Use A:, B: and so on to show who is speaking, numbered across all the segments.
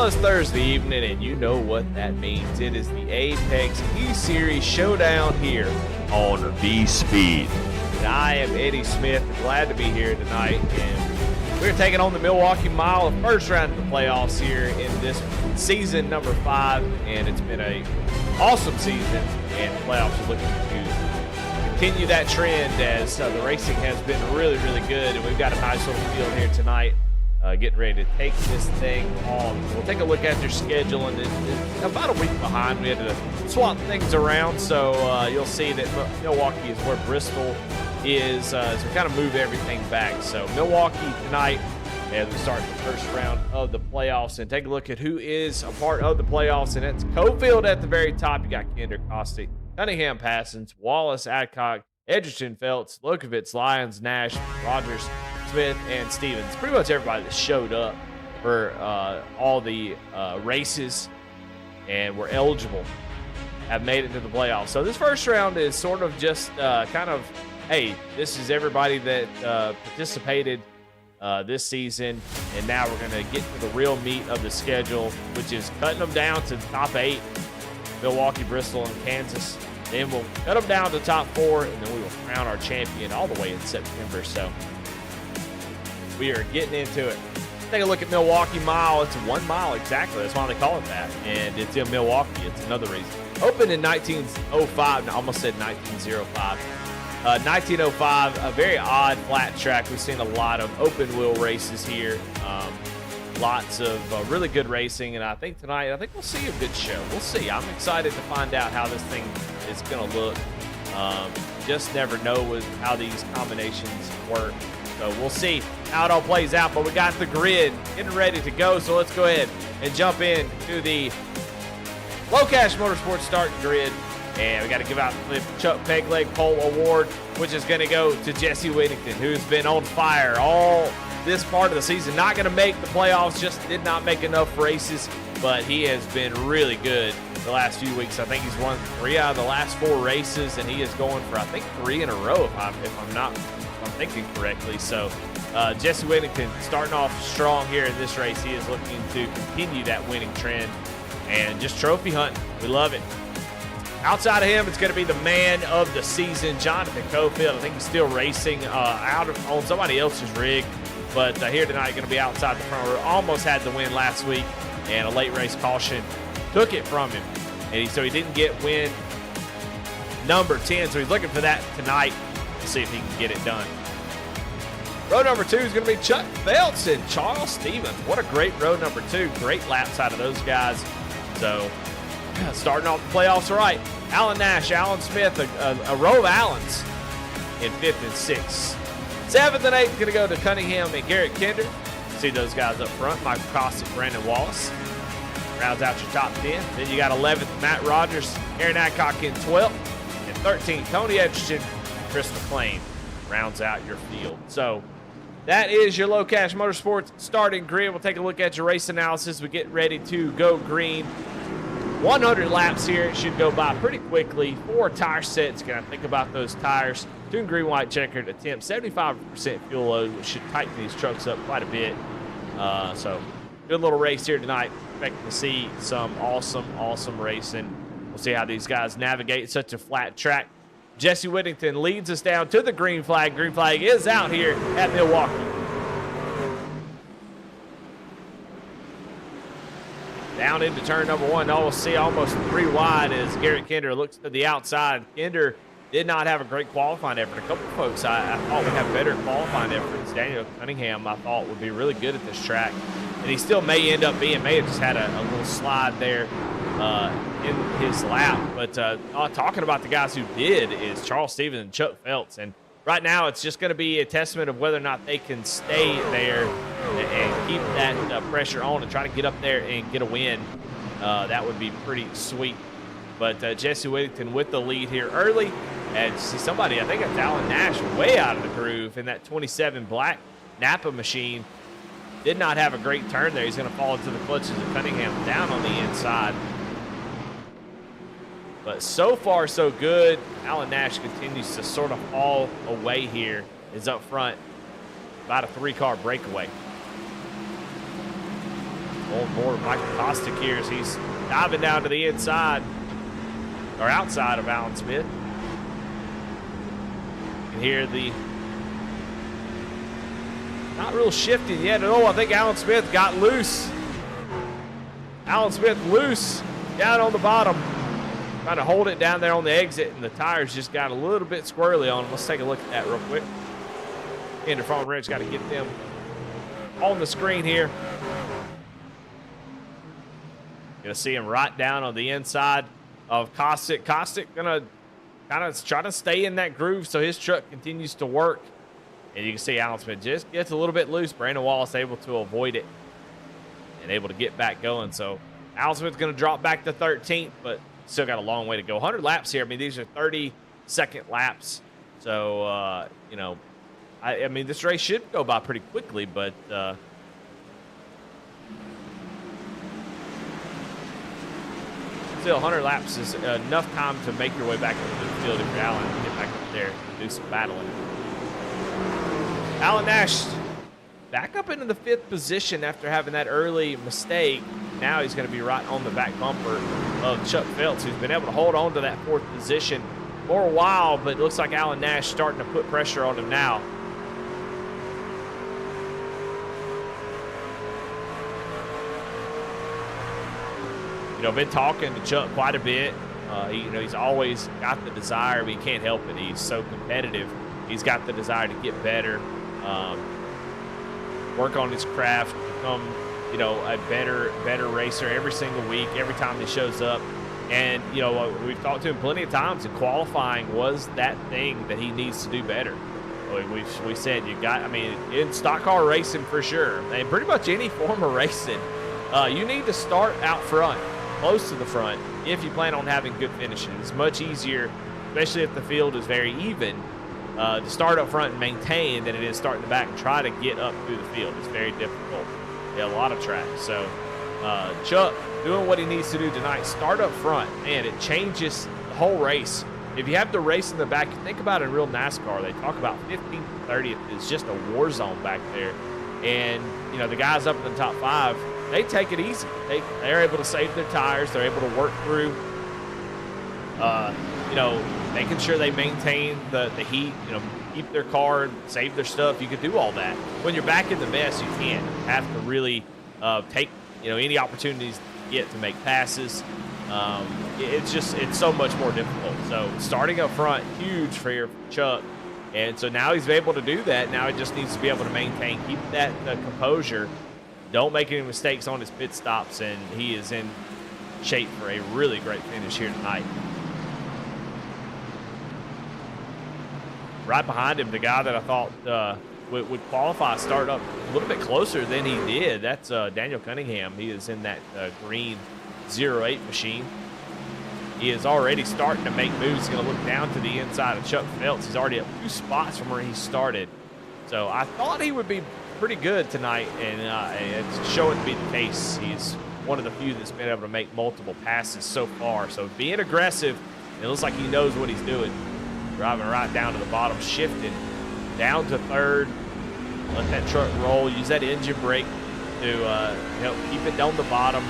A: it's Thursday evening, and you know what that means. It is the Apex E-Series Showdown here on V-Speed. And I am Eddie Smith, glad to be here tonight. And we're taking on the Milwaukee Mile, the first round of the playoffs here in this season number 5. And it's been an awesome season, and the playoffs are looking to continue that trend as the racing has been really, really good. And we've got a nice little field here tonight. Getting ready to take this thing on. We'll take a look at their schedule, and it's about a week behind. We had to swap things around, so you'll see that Milwaukee is where Bristol is, so we kind of move everything back. So Milwaukee tonight as we start the first round of the playoffs, and take a look at who is a part of the playoffs, and it's Cofield at the very top. You got Kinder, Kostick, Cunningham, Passons, Wallace, Adcock, Edgerton, Feltz, Lokovitz, Lyons, Nash, Rogers, Smith, and Stevens. Pretty much everybody that showed up for all the races and were eligible have made it to the playoffs. So this first round is sort of just kind of, hey, this is everybody that participated this season, and now we're going to get to the real meat of the schedule, which is cutting them down to the top 8, Milwaukee, Bristol, and Kansas. Then we'll cut them down to the top 4, and then we will crown our champion all the way in September. So we are getting into it. Take a look at Milwaukee Mile. It's 1 mile exactly. That's why they call it that. And it's in Milwaukee. It's another reason. Opened in 1905. I almost said 1905. 1905, a very odd flat track. We've seen a lot of open wheel races here. Lots of really good racing. And I think tonight, we'll see a good show. We'll see. I'm excited to find out how this thing is going to look. Just never know how these combinations work. So we'll see how it all plays out, but we got the grid getting ready to go. So let's go ahead and jump in to the Low Cash Motorsports starting grid. And we got to give out the Chuck Pegleg Pole Award, which is going to go to Jesse Whittington, who's been on fire all this part of the season. Not going to make the playoffs, just did not make enough races, but he has been really good the last few weeks. I think he's won 3 out of the last 4 races, and he is going for, 3 in a row, if I'm thinking correctly. So Jesse Whittington starting off strong here in this race. He is looking to continue that winning trend and just trophy hunting. We love it. Outside of him, it's going to be the man of the season, Jonathan Cofield. I think he's still racing on somebody else's rig, but here tonight going to be outside the front row. Almost had the win last week, and a late race caution took it from him, and so he didn't get win number 10. So he's looking for that tonight to see if he can get it done. Row number 2 is going to be Chuck Feltz and Charles Stevens. What a great row number 2. Great laps out of those guys. So starting off the playoffs right. Alan Nash, Alan Smith, a row of Allens in 5th and 6th. 7th and 8th going to go to Cunningham and Garrett Kinder. See those guys up front. Michael Kostick, Brandon Wallace. Rounds out your top 10. Then you got 11th, Matt Rogers, Aaron Adcock in 12th. And 13th, Tony Edgerton, Chris McLean rounds out your field. So that is your Low Cash Motorsports starting grid. We'll take a look at your race analysis. We get ready to go green. 100 laps here. It should go by pretty quickly. 4 tire sets. Got to think about those tires. Tune green, white, checkered attempt. 75% fuel load, which should tighten these trucks up quite a bit. So good little race here tonight. Expecting to see some awesome racing. We'll see how these guys navigate such a flat track. Jesse Whittington leads us down to the green flag. Green flag is out here at Milwaukee. Down into turn number 1. Now we'll see almost 3 wide as Garrett Kinder looks to the outside. Kinder did not have a great qualifying effort. A couple of folks I thought would have better qualifying efforts. Daniel Cunningham I thought would be really good at this track. And he still may end up being, may have just had a little slide there in his lap. But talking about the guys who did is Charles Stevens and Chuck Feltz. And right now it's just going to be a testament of whether or not they can stay there and keep that pressure on and try to get up there and get a win. That would be pretty sweet. But Jesse Whittington with the lead here early. And see somebody, I think it's Alan Nash, way out of the groove in that 27 black Napa machine. Did not have a great turn there. He's going to fall into the clutches of Cunningham down on the inside. But so far, so good. Alan Nash continues to sort of fall away here. Is up front. About a 3-car breakaway. Old more Michael Kostick here as he's diving down to the inside or outside of Alan Smith. You can hear the not real shifting yet at all. I think Alan Smith got loose. Alan Smith loose down on the bottom. Trying to hold it down there on the exit, and the tires just got a little bit squirrely on them. Let's take a look at that real quick. And the front wrench, got to get them on the screen here. Gonna see him right down on the inside of Kostick. Kostick gonna kind of try to stay in that groove so his truck continues to work. And you can see Alan Smith just gets a little bit loose. Brandon Wallace able to avoid it and able to get back going. So Alan Smith's gonna drop back to 13th, but still got a long way to go. 100 laps here. I mean, these are 30-second laps. So, you know, I mean, this race should go by pretty quickly, but still 100 laps is enough time to make your way back into the field if you're Alan and get back up there and do some battling. Alan Nash back up into the 5th position after having that early mistake. Now he's going to be right on the back bumper of Chuck Phelps, who's been able to hold on to that 4th position for a while, but it looks like Alan Nash starting to put pressure on him now. You know, been talking to Chuck quite a bit. You know, he's always got the desire, but he can't help it. He's so competitive. He's got the desire to get better, work on his craft, become, you know, a better racer every single week, every time he shows up. And, you know, we've talked to him plenty of times, and qualifying was that thing that he needs to do better. We said you got, I mean, in stock car racing for sure, and pretty much any form of racing, you need to start out front, close to the front, if you plan on having good finishes. It's much easier, especially if the field is very even, to start up front and maintain than it is starting the back and try to get up through the field. It's very difficult. A lot of tracks. So Chuck doing what he needs to do tonight. Start up front, and it changes the whole race. If you have the race in the back, think about it in real NASCAR. They talk about 15th to 30th is just a war zone back there. And, you know, the guys up in the top 5, they take it easy. They're able to save their tires. They're able to work through, you know, making sure they maintain the heat, you know, keep their car, save their stuff. You could do all that. When you're back in the mess, you can't. You have to really take, you know, any opportunities you get to make passes. It's so much more difficult. So starting up front, huge for Chuck. And so now he's able to do that. Now he just needs to be able to maintain, keep that composure. Don't make any mistakes on his pit stops, and he is in shape for a really great finish here tonight. Right behind him, the guy that I thought would qualify, start up a little bit closer than he did. That's Daniel Cunningham. He is in that green 08 machine. He is already starting to make moves. He's going to look down to the inside of Chuck Phelps. He's already up 2 spots from where he started. So I thought he would be pretty good tonight, and it's showing to be the case. He's one of the few that's been able to make multiple passes so far. So being aggressive, it looks like he knows what he's doing. Driving right down to the bottom, shifting down to 3rd. Let that truck roll. Use that engine brake to help keep it down the bottom.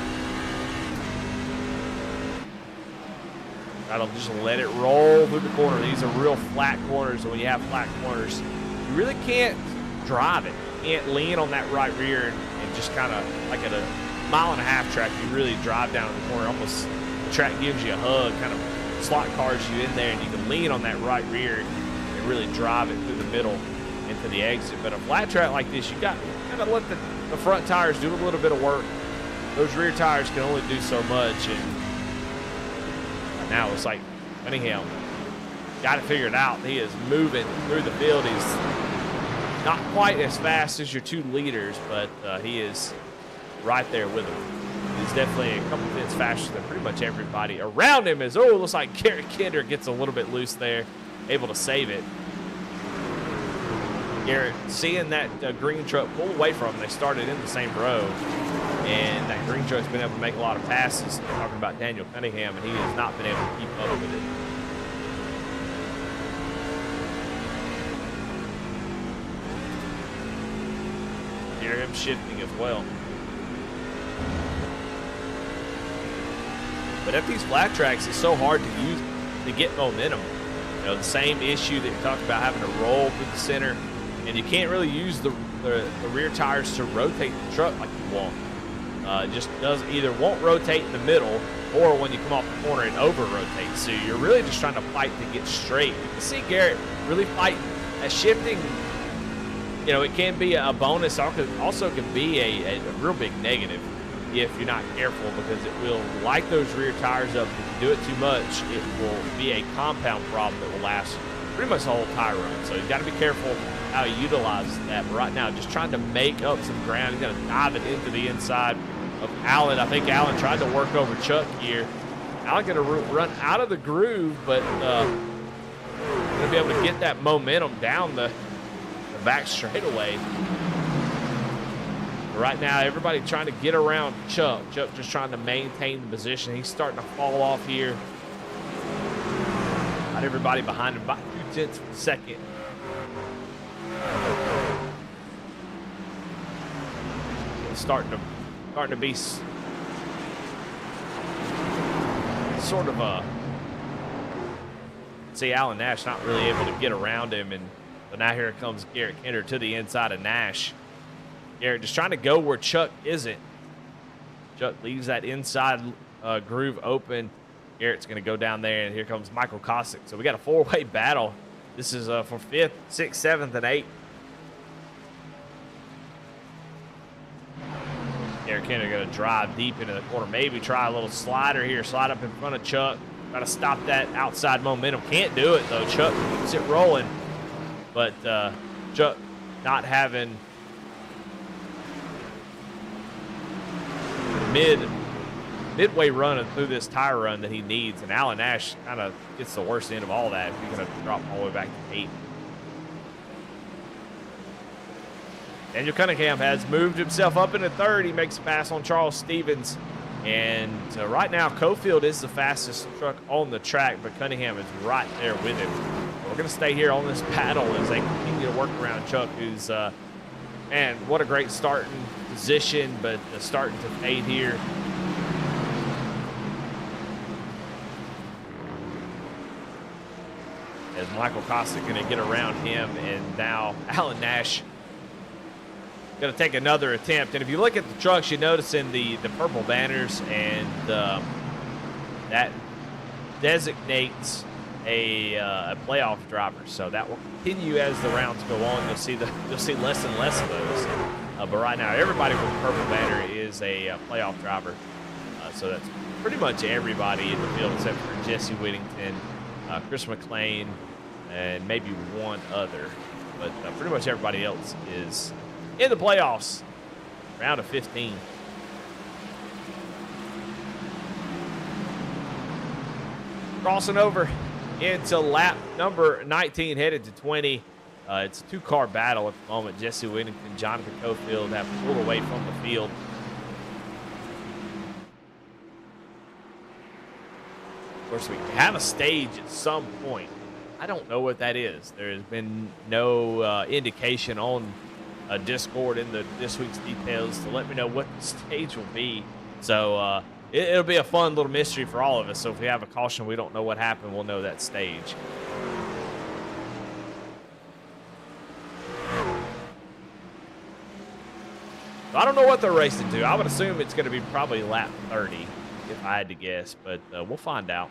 A: Try to just let it roll through the corner. These are real flat corners, and when you have flat corners, you really can't drive it. You can't lean on that right rear and just kind of like at a 1.5-mile track, you really drive down the corner. Almost the track gives you a hug, kind of slot cars you in there, and you can lean on that right rear and really drive it through the middle into the exit. But a flat track like this, you got to let the front tires do a little bit of work. Those rear tires can only do so much, and now it's like Cunningham got it figured out. He is moving through the field. He's not quite as fast as your 2 leaders, but he is right there with him. He's definitely a couple minutes faster than pretty much everybody around him. It looks like Garrett Kidder gets a little bit loose there, able to save it. Garrett, seeing that green truck pull away from him, they started in the same row, and that green truck's been able to make a lot of passes. They're talking about Daniel Cunningham, and he has not been able to keep up with it. Hear him shifting as well. But at these flat tracks, it's so hard to use to get momentum. You know, the same issue that you talked about, having to roll through the center, and you can't really use the rear tires to rotate the truck like you want. Just won't rotate in the middle, or when you come off the corner, it over rotates. So you're really just trying to fight to get straight. You can see Garrett really fighting. That shifting, you know, it can be a bonus, also can be a real big negative if you're not careful, because it will light those rear tires up. If you do it too much, it will be a compound problem that will last pretty much the whole tire run. So you've got to be careful how you utilize that. But right now, just trying to make up some ground. He's going to dive it into the inside of Allen. I think Allen tried to work over Chuck here. Allen going to run out of the groove, but going to be able to get that momentum down the back straightaway. But right now, everybody trying to get around Chuck. Chuck just trying to maintain the position. He's starting to fall off here. Not everybody behind him, about 0.2 of a second. It's starting to be sort of a. See, Alan Nash not really able to get around him, but now here comes Garrett Kinder to the inside of Nash. Garrett just trying to go where Chuck isn't. Chuck leaves that inside groove open. Garrett's going to go down there, and here comes Michael Kosick. So we got a four-way battle. This is for 5th, 6th, 7th, and 8th. Garrett Kinder going to drive deep into the corner. Maybe try a little slider here. Slide up in front of Chuck. Got to stop that outside momentum. Can't do it, though. Chuck keeps it rolling. But Chuck not having midway run through this tire run that he needs. And Alan Nash kind of gets the worst end of all that. He's going to drop all the way back to 8. Daniel Cunningham has moved himself up into 3rd. He makes a pass on Charles Stevens. And right now, Cofield is the fastest truck on the track, but Cunningham is right there with him. We're going to stay here on this battle as they continue to work around Chuck, who's, man, what a great starting position, but starting to fade here. As Michael Kosick going to get around him, and now Alan Nash going to take another attempt. And if you look at the trucks, you notice in the purple banners, and that designates a playoff driver. So that will continue as the rounds go on. You'll see less and less of those. But right now, everybody with the purple banner is a playoff driver. So that's pretty much everybody in the field except for Jesse Whittington, Chris McLean, and maybe one other. But pretty much everybody else is in the playoffs, round of 15. Crossing over into lap number 19, headed to 20. It's a 2-car battle at the moment. Jesse Whittington, Jonathan Cofield have pulled away from the field. Of course, we have a stage at some point. I don't know what that is. There has been no indication on Discord in this week's details to let me know what the stage will be. So it'll be a fun little mystery for all of us. So if we have a caution, we don't know what happened, we'll know that stage. So I don't know what they're racing to. I would assume it's going to be probably lap 30 if I had to guess, but we'll find out.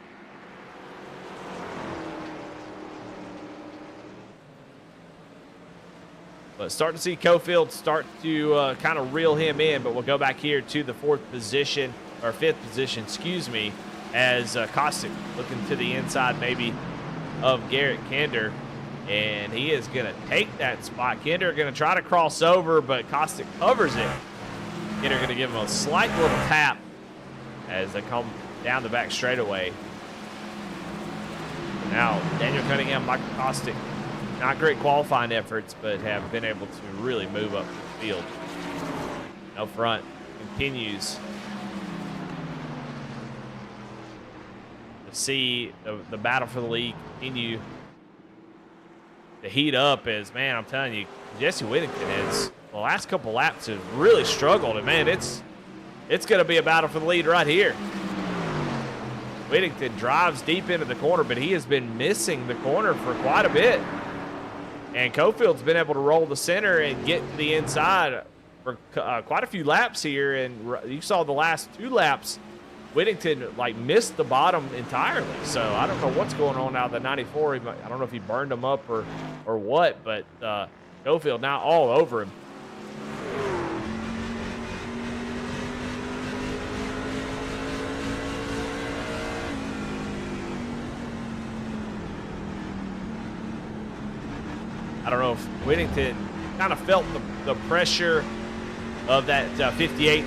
A: But starting to see Cofield start to kind of reel him in, but we'll go back here to the 4th position, or 5th position, excuse me, as Kosick looking to the inside maybe of Garrett Kinder, and he is going to take that spot. Kinder going to try to cross over, but Kosick covers it. Kinder going to give him a slight little tap as they come down the back straightaway. Now, Daniel Cunningham, Michael Kosick, not great qualifying efforts, but have been able to really move up the field. Up front continues to see the battle for the lead continue to heat up as, man, I'm telling you, Jesse Whittington has, the last couple laps, has really struggled. And, man, it's going to be a battle for the lead right here. Whittington drives deep into the corner, but he has been missing the corner for quite a bit. And Cofield's been able to roll the center and get to the inside for quite a few laps here. And you saw the last 2 laps, Whittington like missed the bottom entirely. So I don't know what's going on out of the 94. I don't know if he burned him up or what, but Cofield now all over him. I don't know if Whittington kind of felt the pressure of that 58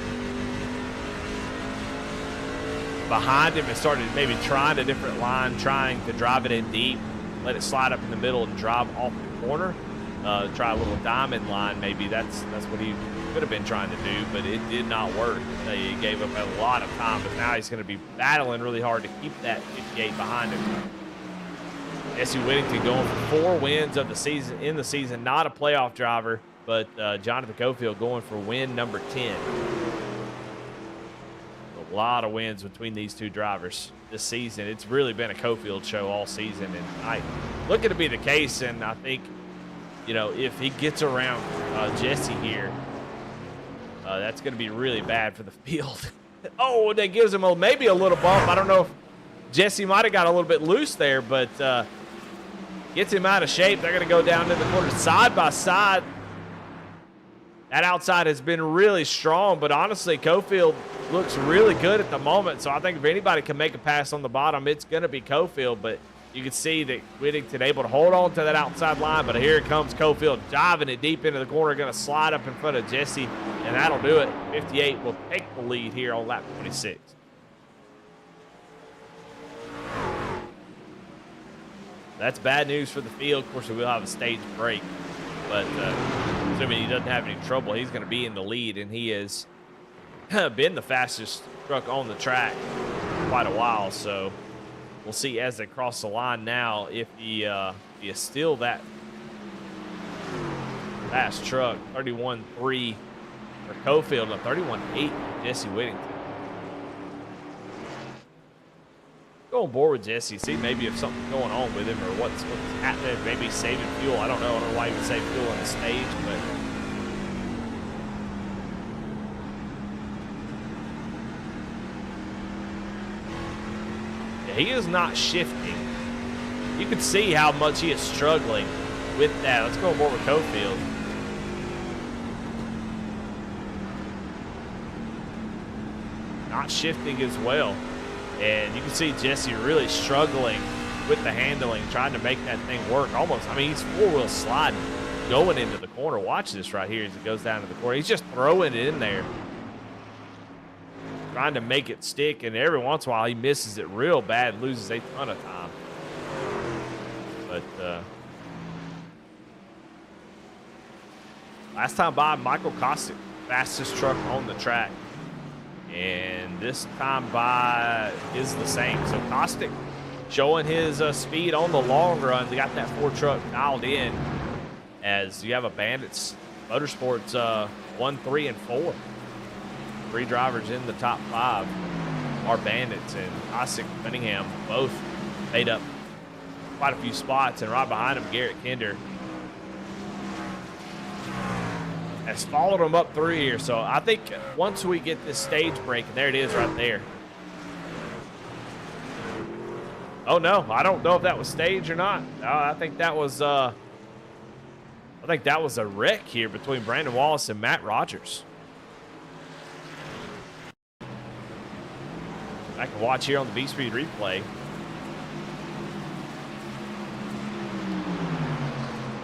A: behind him and started maybe trying a different line, trying to drive it in deep, let it slide up in the middle and drive off the corner. Try a little diamond line maybe. That's what he could have been trying to do, but it did not work. He gave up a lot of time, but now he's going to be battling really hard to keep that 58 behind him. Jesse Whittington going for 4 wins of the season, not a playoff driver, but Jonathan Cofield going for win number 10. A lot of wins between these 2 drivers this season. It's really been a Cofield show all season, and I look it to be the case. And I think, you know, if he gets around Jesse here, that's going to be really bad for the field. Oh, that gives him maybe a little bump. I don't know if Jesse might have got a little bit loose there, but gets him out of shape. They're going to go down to the corner side by side. That outside has been really strong, but honestly, Cofield looks really good at the moment. So I think if anybody can make a pass on the bottom, it's going to be Cofield. But you can see that Whittington able to hold on to that outside line. But here comes Cofield diving it deep into the corner, going to slide up in front of Jesse, and that'll do it. 58 will take the lead here on lap 26. That's bad news for the field. Of course, we will have a stage break, but assuming he doesn't have any trouble, he's going to be in the lead, and he has been the fastest truck on the track for quite a while. So we'll see as they cross the line now if he is still that fast truck. 31.3 for Cofield and 31.8 for Jesse Whittington. Go on board with Jesse, see maybe if something's going on with him or what's happening, maybe saving fuel. I don't know why he would save fuel on the stage, but yeah, he is not shifting. You can see how much he is struggling with that. Let's go on board with Cofield. Not shifting as well. And you can see Jesse really struggling with the handling, trying to make that thing work. Almost, I mean, he's 4-wheel sliding, going into the corner. Watch this right here as it goes down to the corner. He's just throwing it in there, trying to make it stick. And every once in a while, he misses it real bad, loses a ton of time. But last time by, Michael Kostick, fastest truck on the track. And this time by is the same. So Kostick showing his speed on the long run. They got that 4 truck dialed in as you have a Bandits Motorsports 1, 3, and 4. 3 drivers in the top 5 are Bandits, and Kostick and Cunningham both made up quite a few spots. And right behind him, Garrett Kinder has followed him up through here. So I think once we get this stage break, and there it is right there. Oh no, I don't know if that was stage or not. I think that was a wreck here between Brandon Wallace and Matt Rogers. I can watch here on the B-Speed replay.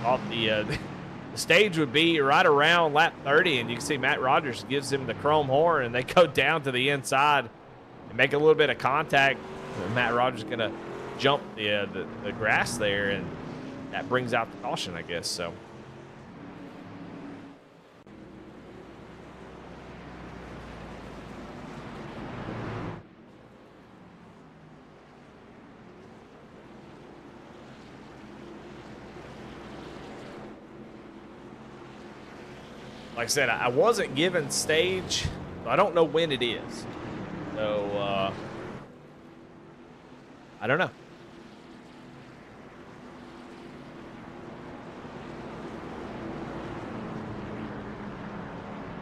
A: Thought the stage would be right around lap 30, and you can see Matt Rogers gives him the chrome horn, and they go down to the inside and make a little bit of contact. And Matt Rogers is going to jump the grass there, and that brings out the caution, I guess. So like I said, I wasn't given stage, so I don't know when it is. So I don't know.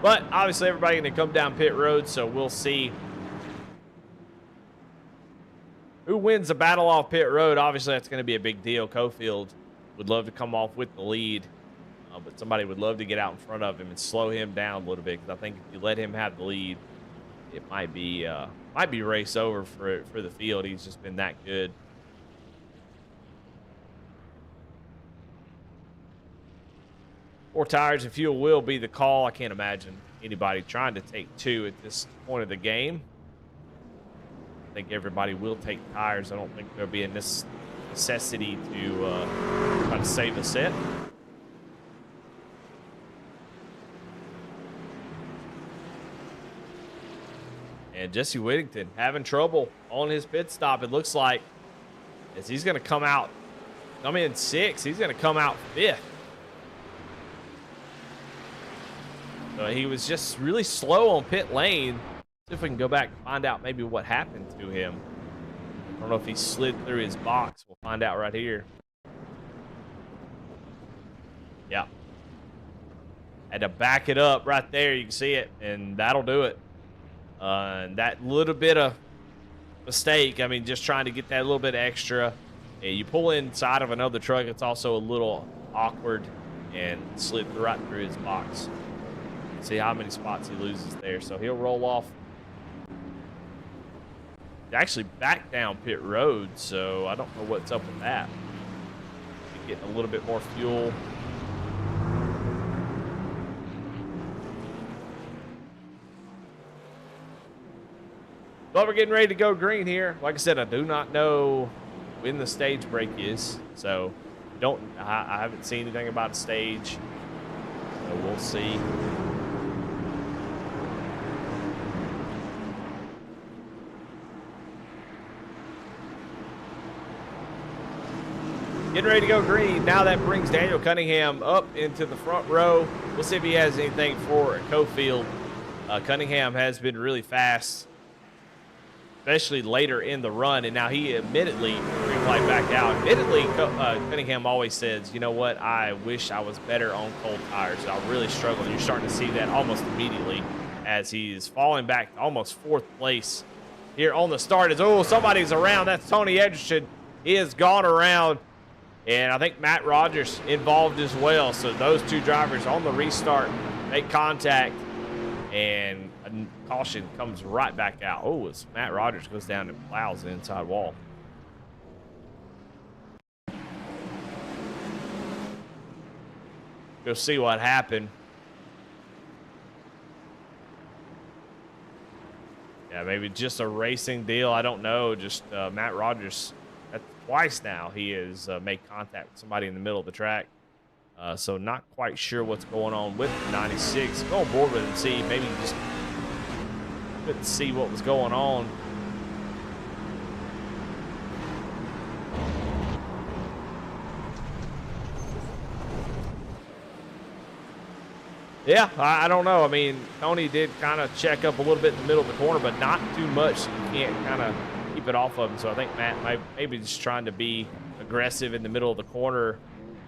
A: But obviously everybody going to come down pit road, so we'll see who wins the battle off pit road. Obviously that's going to be a big deal. Cofield would love to come off with the lead, but somebody would love to get out in front of him and slow him down a little bit, because I think if you let him have the lead, it might be race over for the field. He's just been that good. More tires and fuel will be the call. I can't imagine anybody trying to take 2 at this point of the game. I think everybody will take tires. I don't think there'll be a necessity to try to save a set. And Jesse Whittington having trouble on his pit stop, it looks like, as he's going to come in 6th. He's going to come out 5th. He was just really slow on pit lane. See if we can go back and find out maybe what happened to him. I don't know if he slid through his box. We'll find out right here. Yeah. Had to back it up right there. You can see it, and that'll do it. And that little bit of mistake, I mean, just trying to get that little bit extra. And you pull inside of another truck, it's also a little awkward, and slid right through his box. See how many spots he loses there. So he'll roll off. Actually back down pit road, so I don't know what's up with that. Getting a little bit more fuel. But we're getting ready to go green here. Like I said, I do not know when the stage break is, so I haven't seen anything about a stage, so we'll see. Getting ready to go green. Now that brings Daniel Cunningham up into the front row. We'll see if he has anything for Cofield. Cunningham has been really fast, especially later in the run, and now he admittedly green flag back out. Admittedly, Cunningham always says, you know what, I wish I was better on cold tires. I really struggle. You're starting to see that almost immediately as he's falling back to almost 4th place here on the start. Somebody's around. That's Tony Edgerton. He has gone around. And I think Matt Rogers involved as well. So those 2 drivers on the restart make contact, and a caution comes right back out. Oh, as Matt Rogers goes down and plows the inside wall. Go see what happened. Yeah, maybe just a racing deal. I don't know. Just Matt Rogers. Twice now he has made contact with somebody in the middle of the track. So not quite sure what's going on with the 96. Go on board with it and see. Maybe just couldn't see what was going on. Yeah, I don't know. I mean, Tony did kind of check up a little bit in the middle of the corner, but not too much. So you can't kind of keep it off of him. So I think Matt might maybe just trying to be aggressive in the middle of the corner,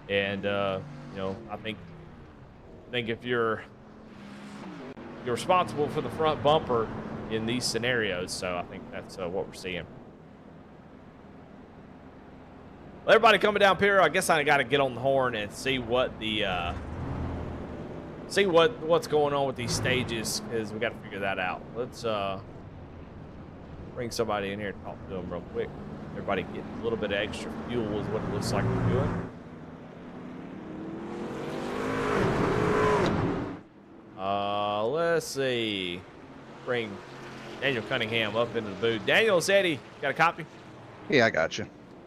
A: and you know, I think if you're responsible for the front bumper in these scenarios, so I think that's what we're seeing. Well, everybody coming down here, I guess I got to get on the horn and see what the what's going on with these stages, because we got to figure that out. Let's bring somebody in here and talk to them real quick. Everybody get a little bit of extra fuel is what it looks like we're doing. Let's see. Bring Daniel Cunningham up into the booth. Daniel, Eddie, got a copy?
B: Yeah, I got you.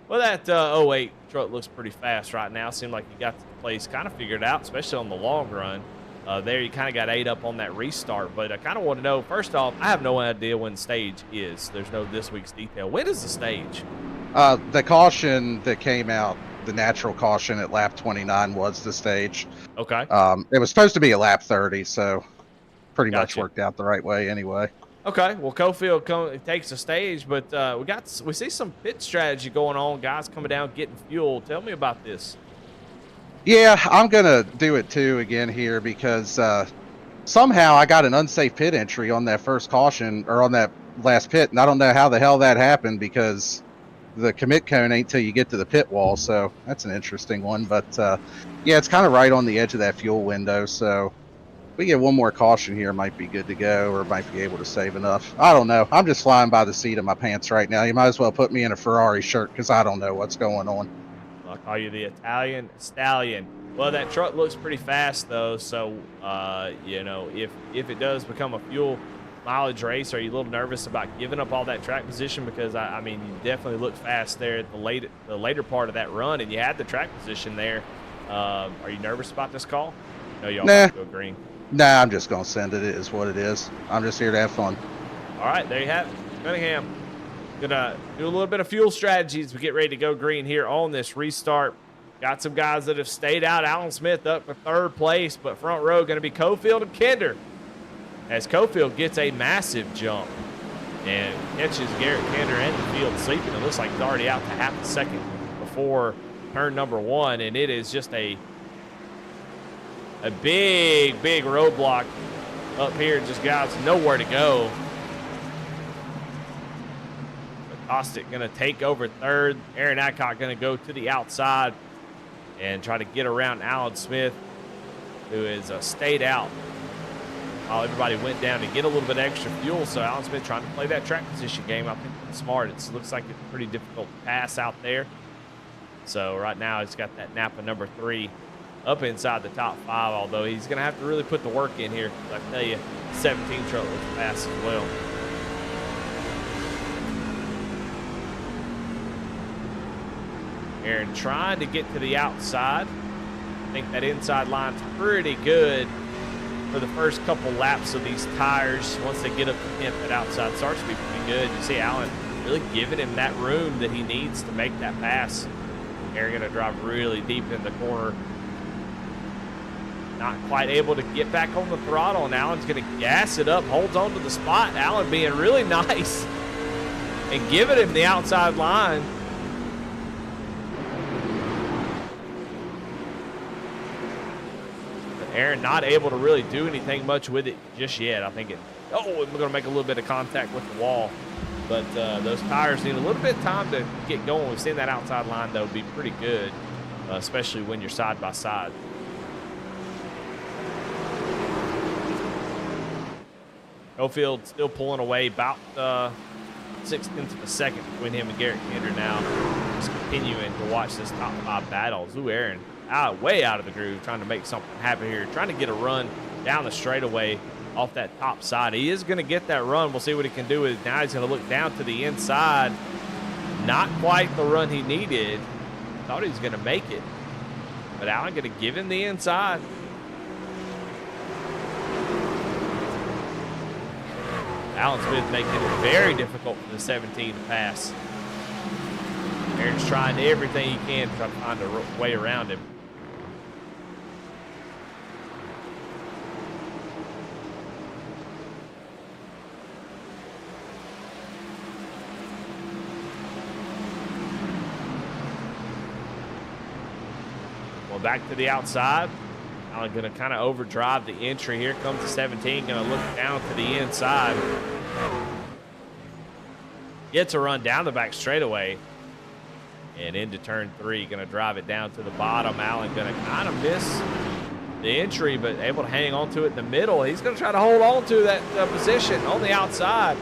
A: Well, that 08 truck looks pretty fast right now. Seemed like you got the place kind of figured out, especially on the long run. There you kind of got ate up on that restart, but I kind of want to know, first off, I have no idea when the stage is. There's no this week's detail. When is the stage?
B: The caution that came out, the natural caution at lap 29 was the stage.
A: Okay.
B: It was supposed to be a lap 30, so pretty much worked out the right way anyway.
A: Okay, well, Cofield takes the stage, but we see some pit strategy going on. Guys coming down getting fuel. Tell me about this.
B: Yeah, I'm gonna do it too again here because somehow I got an unsafe pit entry on that first caution or on that last pit, and I don't know how the hell that happened because the commit cone ain't till you get to the pit wall. So that's an interesting one. But yeah, it's kind of right on the edge of that fuel window. So if we get one more caution here, might be good to go, or might be able to save enough. I don't know. I'm just flying by the seat of my pants right now. You might as well put me in a Ferrari shirt because I don't know what's going on.
A: I'll call you the Italian Stallion. Well, that truck looks pretty fast though, so you know, if it does become a fuel mileage race, are you a little nervous about giving up all that track position? Because I mean, you definitely look fast there at the later part of that run, and you had the track position there. Are you nervous about this call? No, y'all about to go green.
B: Nah, I'm just gonna send it. It is what it is. I'm just here to have fun.
A: All right, there you have it, Cunningham. Gonna do a little bit of fuel strategies. We get ready to go green here on this restart. Got some guys that have stayed out. Alan Smith up for third place, but front row going to be Cofield and Kinder. As Cofield gets a massive jump and catches Garrett Kinder in the field sleeping. It looks like he's already out to half a second before turn number one, and it is just a big roadblock up here. Just guys nowhere to go. Ostick going to take over third. Aaron Adcock going to go to the outside and try to get around Alan Smith, who is stayed out while everybody went down to get a little bit extra fuel. So Alan Smith trying to play that track position game. I think it's smart. It looks like it's a pretty difficult pass out there. So right now he's got that Napa number 3 up inside the top 5, although he's going to have to really put the work in here. I tell you, 17 truck looks fast as well. Aaron trying to get to the outside. I think that inside line's pretty good for the first couple laps of these tires. Once they get up to 10th, that outside starts to be pretty good. You see Allen really giving him that room that he needs to make that pass. Aaron going to drive really deep in the corner. Not quite able to get back on the throttle, and Allen's going to gas it up, holds on to the spot. Allen being really nice and giving him the outside line. Aaron not able to really do anything much with it just yet. I think we're going to make a little bit of contact with the wall. But those tires need a little bit of time to get going. We've seen that outside line, though, be pretty good, especially when you're side by side. Cofield still pulling away about 0.6 of a second between him and Garrett Kinder now. Just continuing to watch this top 5 battles. Ooh, Aaron way out of the groove, trying to make something happen here, trying to get a run down the straightaway off that top side. He is going to get that run. We'll see what he can do with it. Now he's going to look down to the inside. Not quite the run he needed. Thought he was going to make it. But Allen going to give him the inside. Alan Smith making it very difficult for the 17 to pass. Aaron's trying everything he can to try to find a way around him. Well, back to the outside. Allen going to kind of overdrive the entry. Here comes the 17, going to look down to the inside. Gets a run down the back straightaway and into turn 3. Going to drive it down to the bottom. Allen going to kind of miss the entry, but able to hang on to it in the middle. He's going to try to hold on to that position on the outside.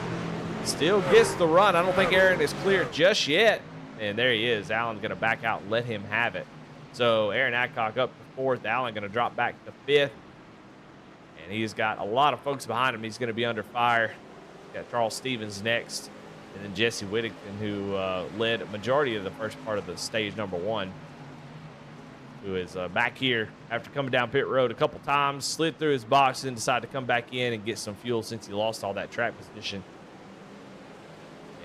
A: Still gets the run. I don't think Aaron is clear just yet. And there he is. Allen going to back out and let him have it. So Aaron Adcock up to 4th. Allen going to drop back to 5th. And he's got a lot of folks behind him. He's going to be under fire. Got Charles Stevens next. And then Jesse Whittington, who led a majority of the first part of the stage number 1. Who is back here after coming down pit road a couple times. Slid through his box and decided to come back in and get some fuel since he lost all that track position.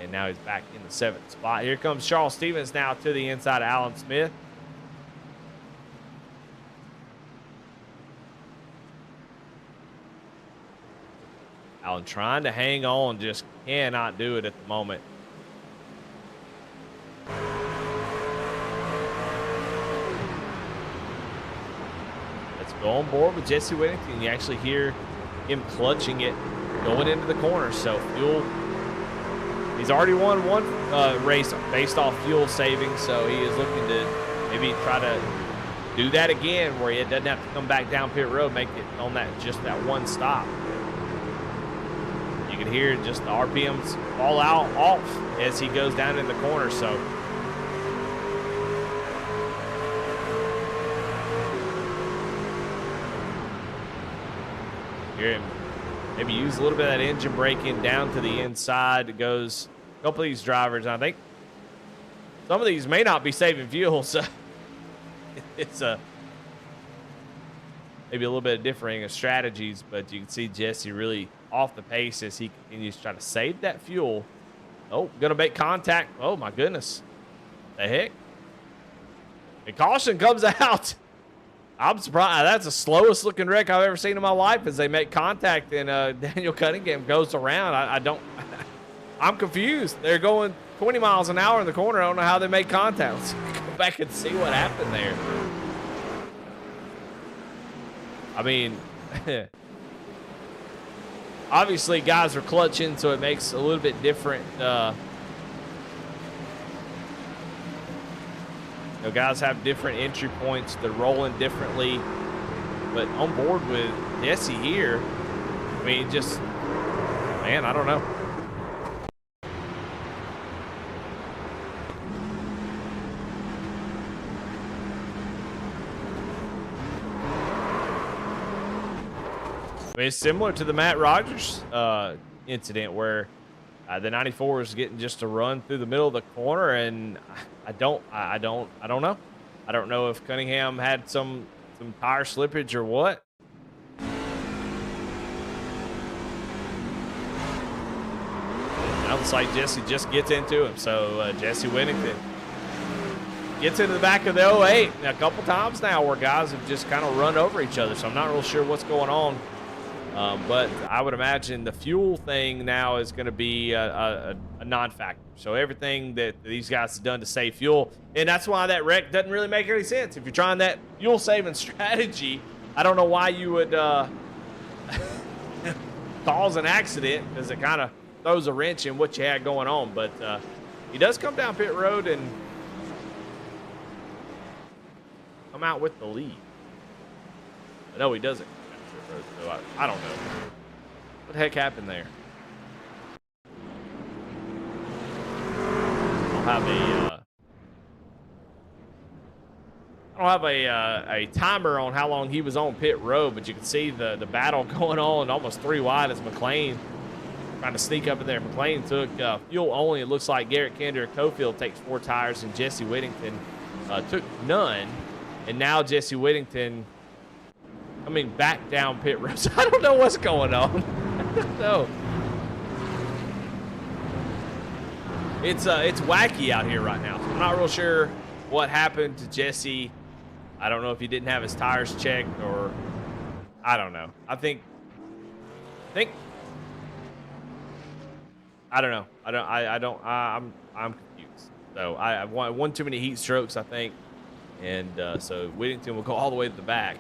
A: And now he's back in the 7th spot. Here comes Charles Stevens now to the inside of Alan Smith. Allen trying to hang on, just cannot do it at the moment. Let's go on board with Jesse Whittington. You actually hear him clutching it going into the corner. So fuel, he's already won one race based off fuel savings. So he is looking to maybe try to do that again where he doesn't have to come back down pit road, make it on that just that one stop. You can hear just the RPMs fall out off as he goes down in the corner. So hear him maybe use a little bit of that engine braking down to the inside. It goes a couple of these drivers. I think some of these may not be saving fuel, so it's maybe a little bit of differing of strategies, but you can see Jesse really off the pace as he continues to try to save that fuel. Oh, gonna make contact. Oh my goodness. The heck? The caution comes out. I'm surprised. That's the slowest looking wreck I've ever seen in my life as they make contact and Daniel Cunningham goes around. I'm confused. They're going 20 miles an hour in the corner. I don't know how they made contact. Let's go back and see what happened there. I mean, obviously guys are clutching, so it makes a little bit different. You know, guys have different entry points. They're rolling differently. But on board with Jesse here, I mean, just, man, I don't know. I mean, it's similar to the Matt Rogers incident where the 94 is getting just a run through the middle of the corner, and I don't know. I don't know if Cunningham had some tire slippage or what. It looks like Jesse just gets into him. So Jesse Whittington gets into the back of the 08 a couple times now where guys have just kind of run over each other. So I'm not real sure what's going on. But I would imagine the fuel thing now is going to be a non-factor. So everything that these guys have done to save fuel, and that's why that wreck doesn't really make any sense. If you're trying that fuel-saving strategy, I don't know why you would cause an accident, because it kind of throws a wrench in what you had going on. But he does come down pit road and come out with the lead. No, he doesn't. So I don't know. What the heck happened there? I don't have a timer on how long he was on pit road, but you can see the battle going on almost 3 wide as McLean trying to sneak up in there. McLean took fuel only. It looks like Garrett Kinder Cofield takes 4 tires, and Jesse Whittington took none. And now Jesse Whittington coming back down pit road. So I don't know what's going on. I don't know. It's wacky out here right now. So I'm not real sure what happened to Jesse. I don't know if he didn't have his tires checked, or I don't know. I think I don't know. I'm confused. So I've won too many heat strokes, I think. And so Whittington will go all the way to the back.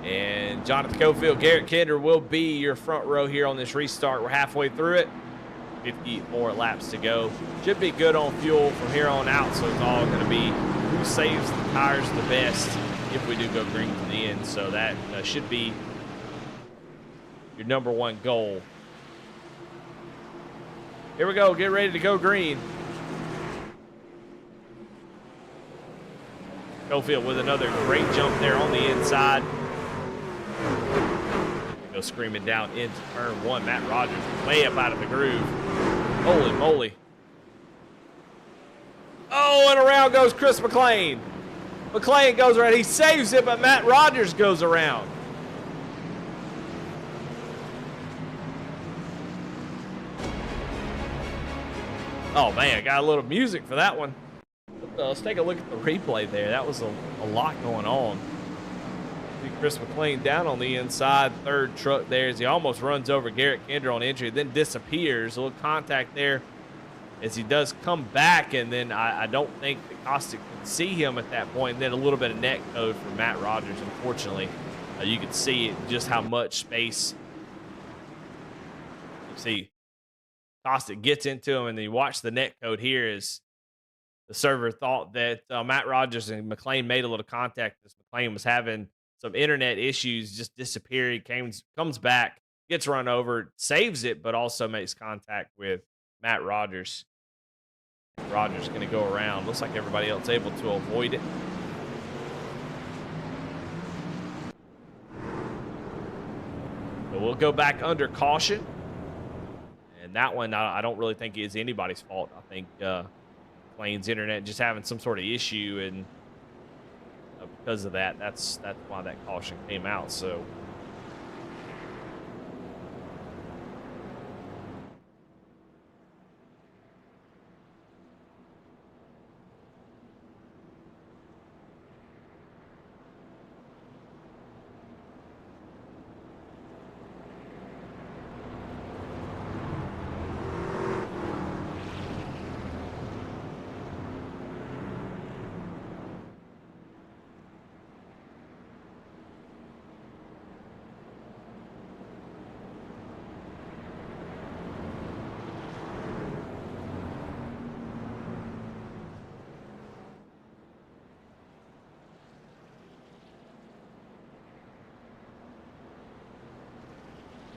A: And Jonathan Cofield, Garrett Kinder will be your front row here on this restart. We're halfway through it. 50 more laps to go. Should be good on fuel from here on out, so it's all going to be who saves the tires the best if we do go green to the end. So that should be your #1 goal. Here we go. Get ready to go green. Cofield with another great jump there on the inside. Go screaming down into turn 1. Matt Rogers way up out of the groove. Holy moly. Oh, and around goes Chris McLean. McLean goes around. He saves it, but Matt Rogers goes around. Oh, man, got a little music for that one. Let's take a look at the replay there. That was a lot going on. See Chris McLean down on the inside, third truck there as he almost runs over Garrett Kinder on entry, then disappears. A little contact there as he does come back, and then I don't think that Costick could see him at that point. And then a little bit of net code for Matt Rogers, unfortunately. You can see just how much space. You see Costick gets into him, and then you watch the net code here as the server thought that Matt Rogers and McLean made a little contact as McLean was having some internet issues, just disappearing, comes back, gets run over, saves it, but also makes contact with Matt Rogers. Rogers going to go around. Looks like everybody else able to avoid it. But we'll go back under caution. And that one, I don't really think is anybody's fault. I think McLean's internet just having some sort of issue, and because of that, that's why that caution came out. So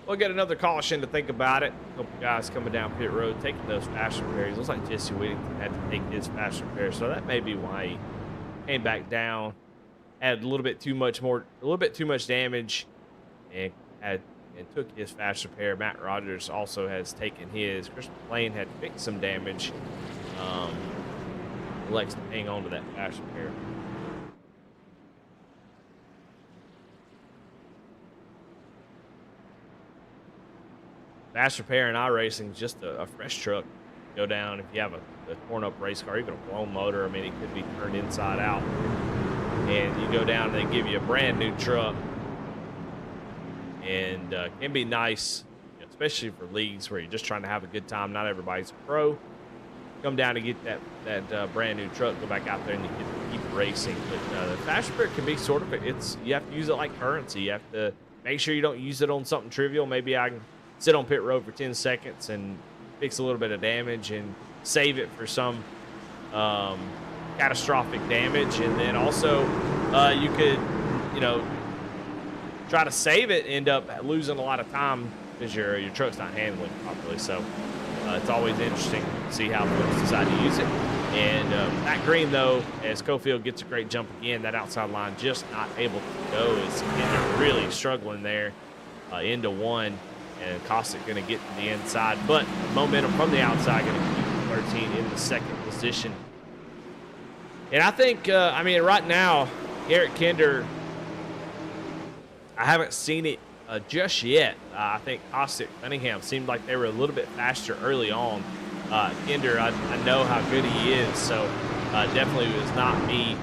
A: we'll get another caution to think about it. A couple guys coming down pit road, taking those fast repairs. Looks like Jesse Whittington had to take his fast repair, so that may be why he came back down. Had a little bit too much damage, and took his fast repair. Matt Rogers also has taken his. Chris McLean had fixed some damage. Elects to hang on to that fast repair. Fast repair in iRacing is just a fresh truck. Go down if you have a torn up race car, even a blown motor. I mean, it could be turned inside out. And you go down and they give you a brand new truck. And can be nice, especially for leagues where you're just trying to have a good time. Not everybody's a pro. Come down to get that brand new truck, go back out there and you get to keep racing. But the fast repair can be sort of, you have to use it like currency. You have to make sure you don't use it on something trivial. Maybe I can sit on pit road for 10 seconds and fix a little bit of damage and save it for some catastrophic damage. And then also you could, try to save it, end up losing a lot of time because your truck's not handling properly. So it's always interesting to see how folks decide to use it. And Matt Green, though, as Cofield gets a great jump again, that outside line just not able to go. Is really struggling there into one. And Costick going to get to the inside, but momentum from the outside going to keep 13 in the second position. And I think, right now, Garrett Kinder, I haven't seen it just yet. I think Costick, Cunningham seemed like they were a little bit faster early on. Kinder, I know how good he is, so definitely was not me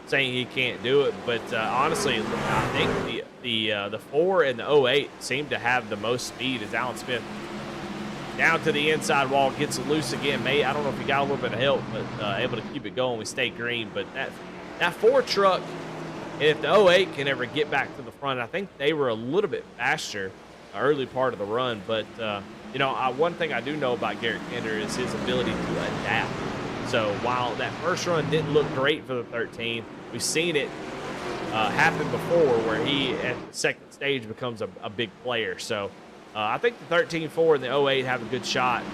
A: saying he can't do it, but honestly, I think the 4 and the 08 seem to have the most speed as Alan Smith down to the inside wall, gets it loose again. I don't know if he got a little bit of help, but able to keep it going. We stay green, but that 4 truck, and if the 08 can ever get back to the front, I think they were a little bit faster early part of the run, but one thing I do know about Garrett Kinder is his ability to adapt. So while that first run didn't look great for the 13, we've seen it happen before where he at the second stage becomes a big player. So I think the 13-4 and the 08 have a good shot.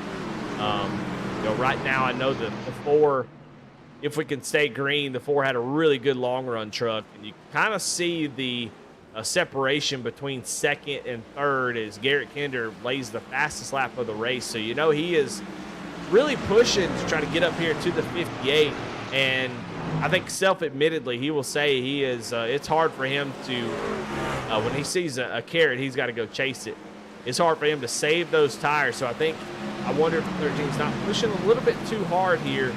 A: Right now I know the 4, if we can stay green, the 4 had a really good long run truck, and you kind of see the separation between second and third as Garrett Kinder lays the fastest lap of the race. So he is really pushing to try to get up here to the 58, and I think self-admittedly he will say he is it's hard for him to when he sees a carrot, he's got to go chase it. It's hard for him to save those tires. So I wonder if the 13's not pushing a little bit too hard here.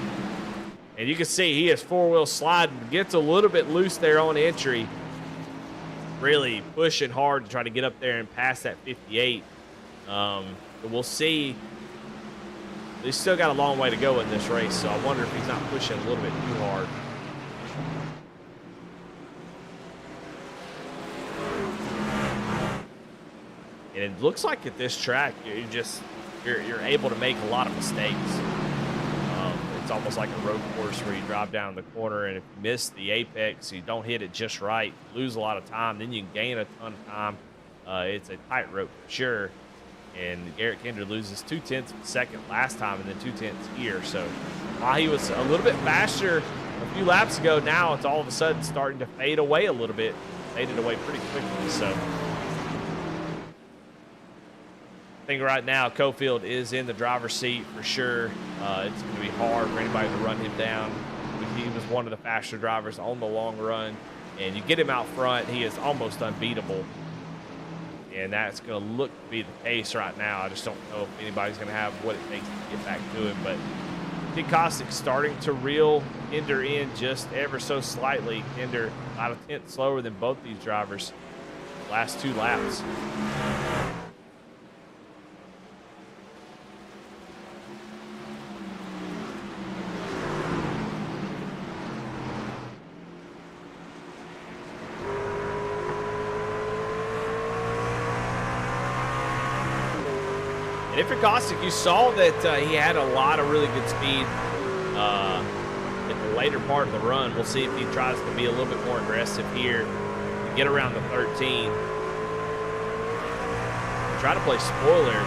A: And you can see he is 4-wheel sliding, gets a little bit loose there on entry, really pushing hard to try to get up there and pass that 58. But we'll see. He's still got a long way to go in this race, so I wonder if he's not pushing a little bit too hard. And it looks like at this track, you're able to make a lot of mistakes. It's almost like a road course where you drive down the corner, and if you miss the apex, you don't hit it just right, lose a lot of time, then you can gain a ton of time. It's a tightrope for sure. And Garrett Kinder loses 0.2 of a second last time, and then 0.2 here. So while he was a little bit faster a few laps ago, now it's all of a sudden starting to fade away a little bit. Faded away pretty quickly. So I think right now Cofield is in the driver's seat for sure. It's going to be hard for anybody to run him down. He was one of the faster drivers on the long run, and you get him out front, he is almost unbeatable. And that's going to look to be the case right now. I just don't know if anybody's going to have what it takes to get back to him. But Dick Kostic's starting to reel Kinder in just ever so slightly. Kinder about a tenth slower than both these drivers last 2 laps. And if you're Kostic, you saw that he had a lot of really good speed at the later part of the run. We'll see if he tries to be a little bit more aggressive here to get around the 13. Try to play spoiler.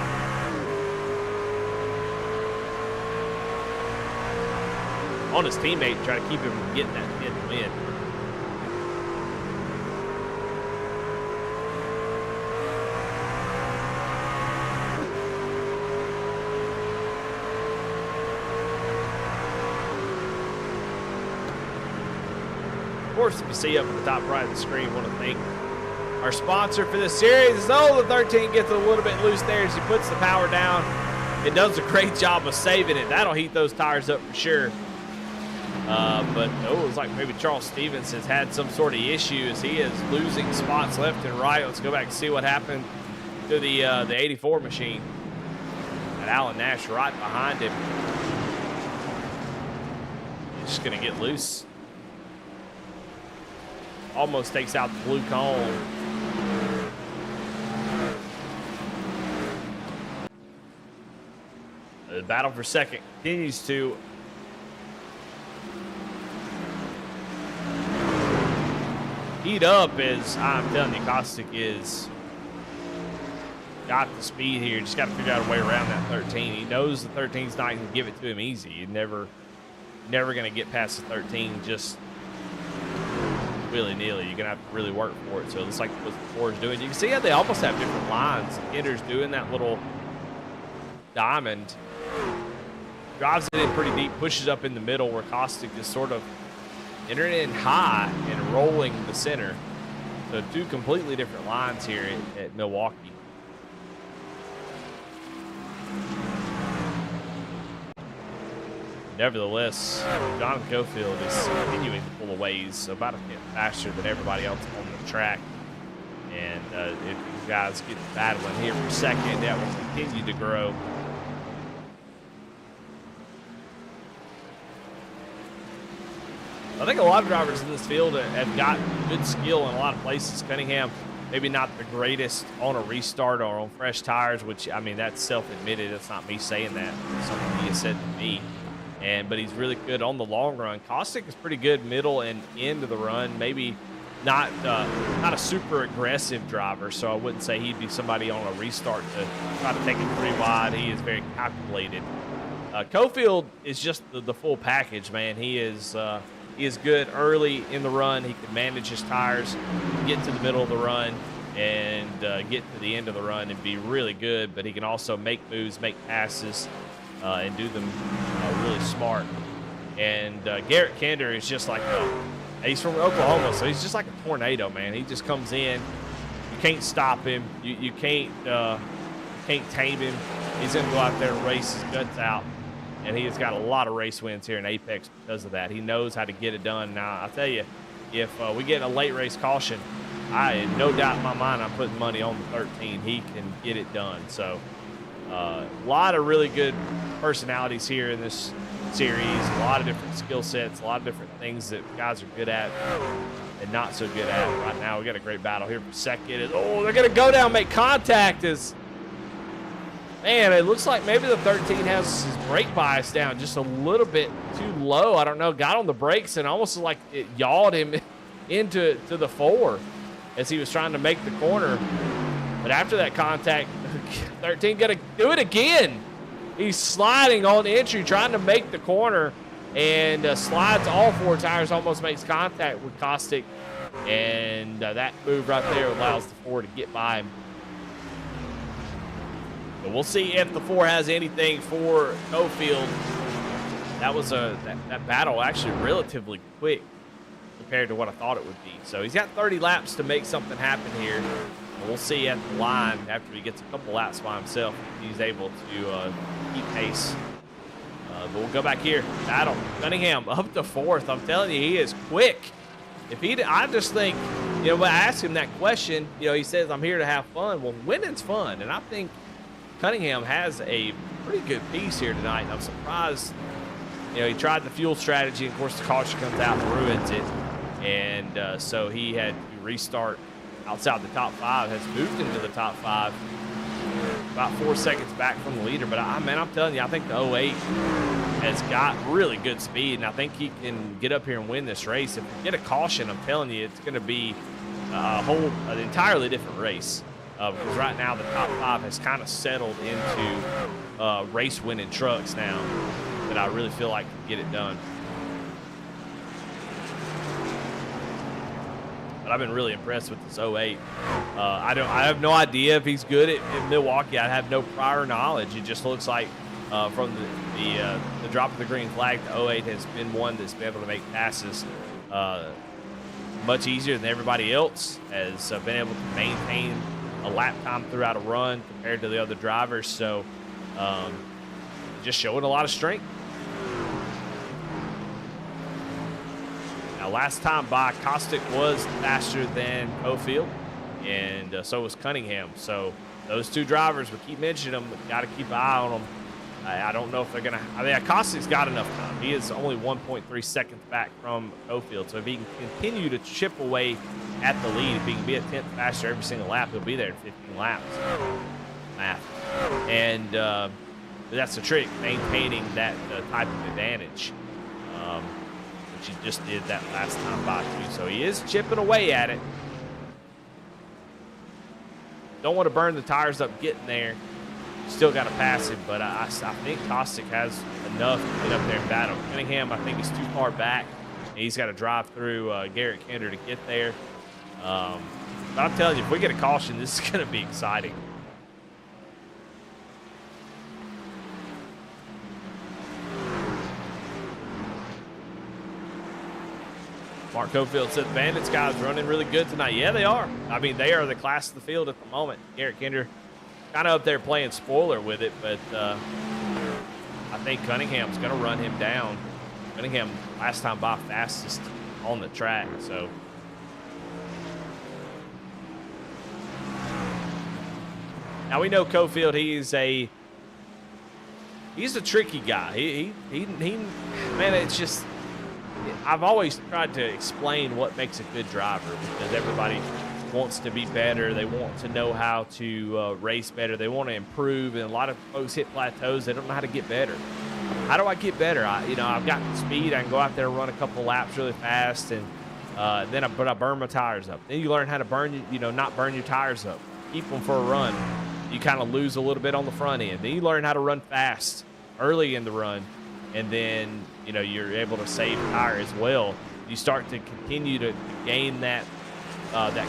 A: On his teammate, try to keep him from getting that 10th win. Of course, if you see up at the top right of the screen, I want to thank our sponsor for this series. The 13 gets a little bit loose there as he puts the power down. It does a great job of saving it. That'll heat those tires up for sure. But it was like maybe Charles Stevens has had some sort of issue as he is losing spots left and right. Let's go back and see what happened to the 84 machine. And Alan Nash right behind him. He's just going to get loose. Almost takes out the blue cone. The battle for second continues to heat up as I'm telling you, Kostic is got the speed here. Just got to figure out a way around that 13. He knows the 13's not going to give it to him easy. He's never going to get past the 13 just willy-nilly. You're going to have to really work for it. So it's like what the 4 is doing. You can see how they almost have different lines. Kinder's doing that little diamond. Drives it in pretty deep, pushes up in the middle where Kostic is sort of entering in high and rolling the center. So 2 completely different lines here at Milwaukee. Nevertheless, John Cofield is continuing to pull away. He's about a bit faster than everybody else on the track. And if these guys get battling here for second, that will continue to grow. I think a lot of drivers in this field have got good skill in a lot of places. Cunningham, maybe not the greatest on a restart or on fresh tires, which, I mean, that's self-admitted. That's not me saying that. It's something he has said to me. But he's really good on the long run. Kostic is pretty good middle and end of the run. Maybe not a super aggressive driver, so I wouldn't say he'd be somebody on a restart to try to take it 3 wide. He is very calculated. Cofield is just the full package, man. He is good early in the run. He can manage his tires, get to the middle of the run, and get to the end of the run and be really good. But he can also make moves, make passes, and do them really smart. And Garrett Kinder is just like he's from Oklahoma, so he's just like a tornado, man. He just comes in. You can't stop him. You can't tame him. He's going to go out there and race his guts out. And he has got a lot of race wins here in Apex because of that. He knows how to get it done. Now, I'll tell you, if we get a late race caution no doubt in my mind, I'm putting money on the 13. He can get it done. So a lot of really good personalities here in this series, a lot of different skill sets, a lot of different things that guys are good at and not so good at. Right now, we got a great battle here for second. Oh, they're going to go down, make contact. Man, it looks like maybe the 13 has his brake bias down just a little bit too low. I don't know. Got on the brakes and almost like it yawed him into the 4 as he was trying to make the corner. But after that contact, 13 got to do it again. He's sliding on the entry, trying to make the corner, and slides all 4 tires, almost makes contact with Caustic. And that move right there allows the 4 to get by him. But we'll see if the 4 has anything for Cofield. That was that battle actually relatively quick compared to what I thought it would be. So he's got 30 laps to make something happen here. We'll see at the line after he gets a couple laps by himself if he's able to keep pace. But we'll go back here. Battle. Cunningham up to 4th. I'm telling you, he is quick. I just think, when I asked him that question, he says, I'm here to have fun. Well, winning's fun. And I think Cunningham has a pretty good piece here tonight. And I'm surprised, he tried the fuel strategy. Of course, the caution comes out and ruins it. And so he had to restart outside the top 5, has moved into the top 5, about 4 seconds back from the leader. But I'm telling you, I think the 08 has got really good speed, and I think he can get up here and win this race. If we get a caution, I'm telling you, it's going to be an entirely different race. Because right now the top 5 has kind of settled into race-winning trucks now that I really feel like can get it done. But I've been really impressed with this 08. I have no idea if he's good at Milwaukee. I have no prior knowledge. It just looks like from the drop of the green flag, the 08 has been one that's been able to make passes much easier than everybody else. Has been able to maintain a lap time throughout a run compared to the other drivers. So just showing a lot of strength. Last time by, Caustic was faster than Cofield, and so was Cunningham. So those 2 drivers, we keep mentioning them, but got to keep an eye on them. I don't know if they're going to – Caustic's got enough time. He is only 1.3 seconds back from Cofield. So if he can continue to chip away at the lead, if he can be a 10th faster every single lap, he'll be there in 15 laps. Math. And that's the trick, maintaining that type of advantage. He just did that last time by too. So he is chipping away at it. Don't want to burn the tires up getting there. Still got to pass him, but I think Caustic has enough to get up there and battle. Cunningham, I think, is too far back. And he's got to drive through Garrett Kinder to get there. But I'm telling you, if we get a caution, this is going to be exciting. Mark Cofield said the Bandits guys running really good tonight. Yeah, they are. I mean, they are the class of the field at the moment. Garrett Kinder kind of up there playing spoiler with it, but I think Cunningham's going to run him down. Cunningham last time by fastest on the track, so. Now we know Cofield, he's a tricky guy. He man, it's just, I've always tried to explain what makes a good driver, because everybody wants to be better. They want to know how to race better. They want to improve, and a lot of folks hit plateaus. They don't know how to get better. How do I get better? I've got the speed. I can go out there and run a couple laps really fast, and then I burn my tires up. Then you learn how to not burn your tires up. Keep them for a run. You kind of lose a little bit on the front end. Then you learn how to run fast early in the run, and then you're able to save tire as well. You start to continue to gain that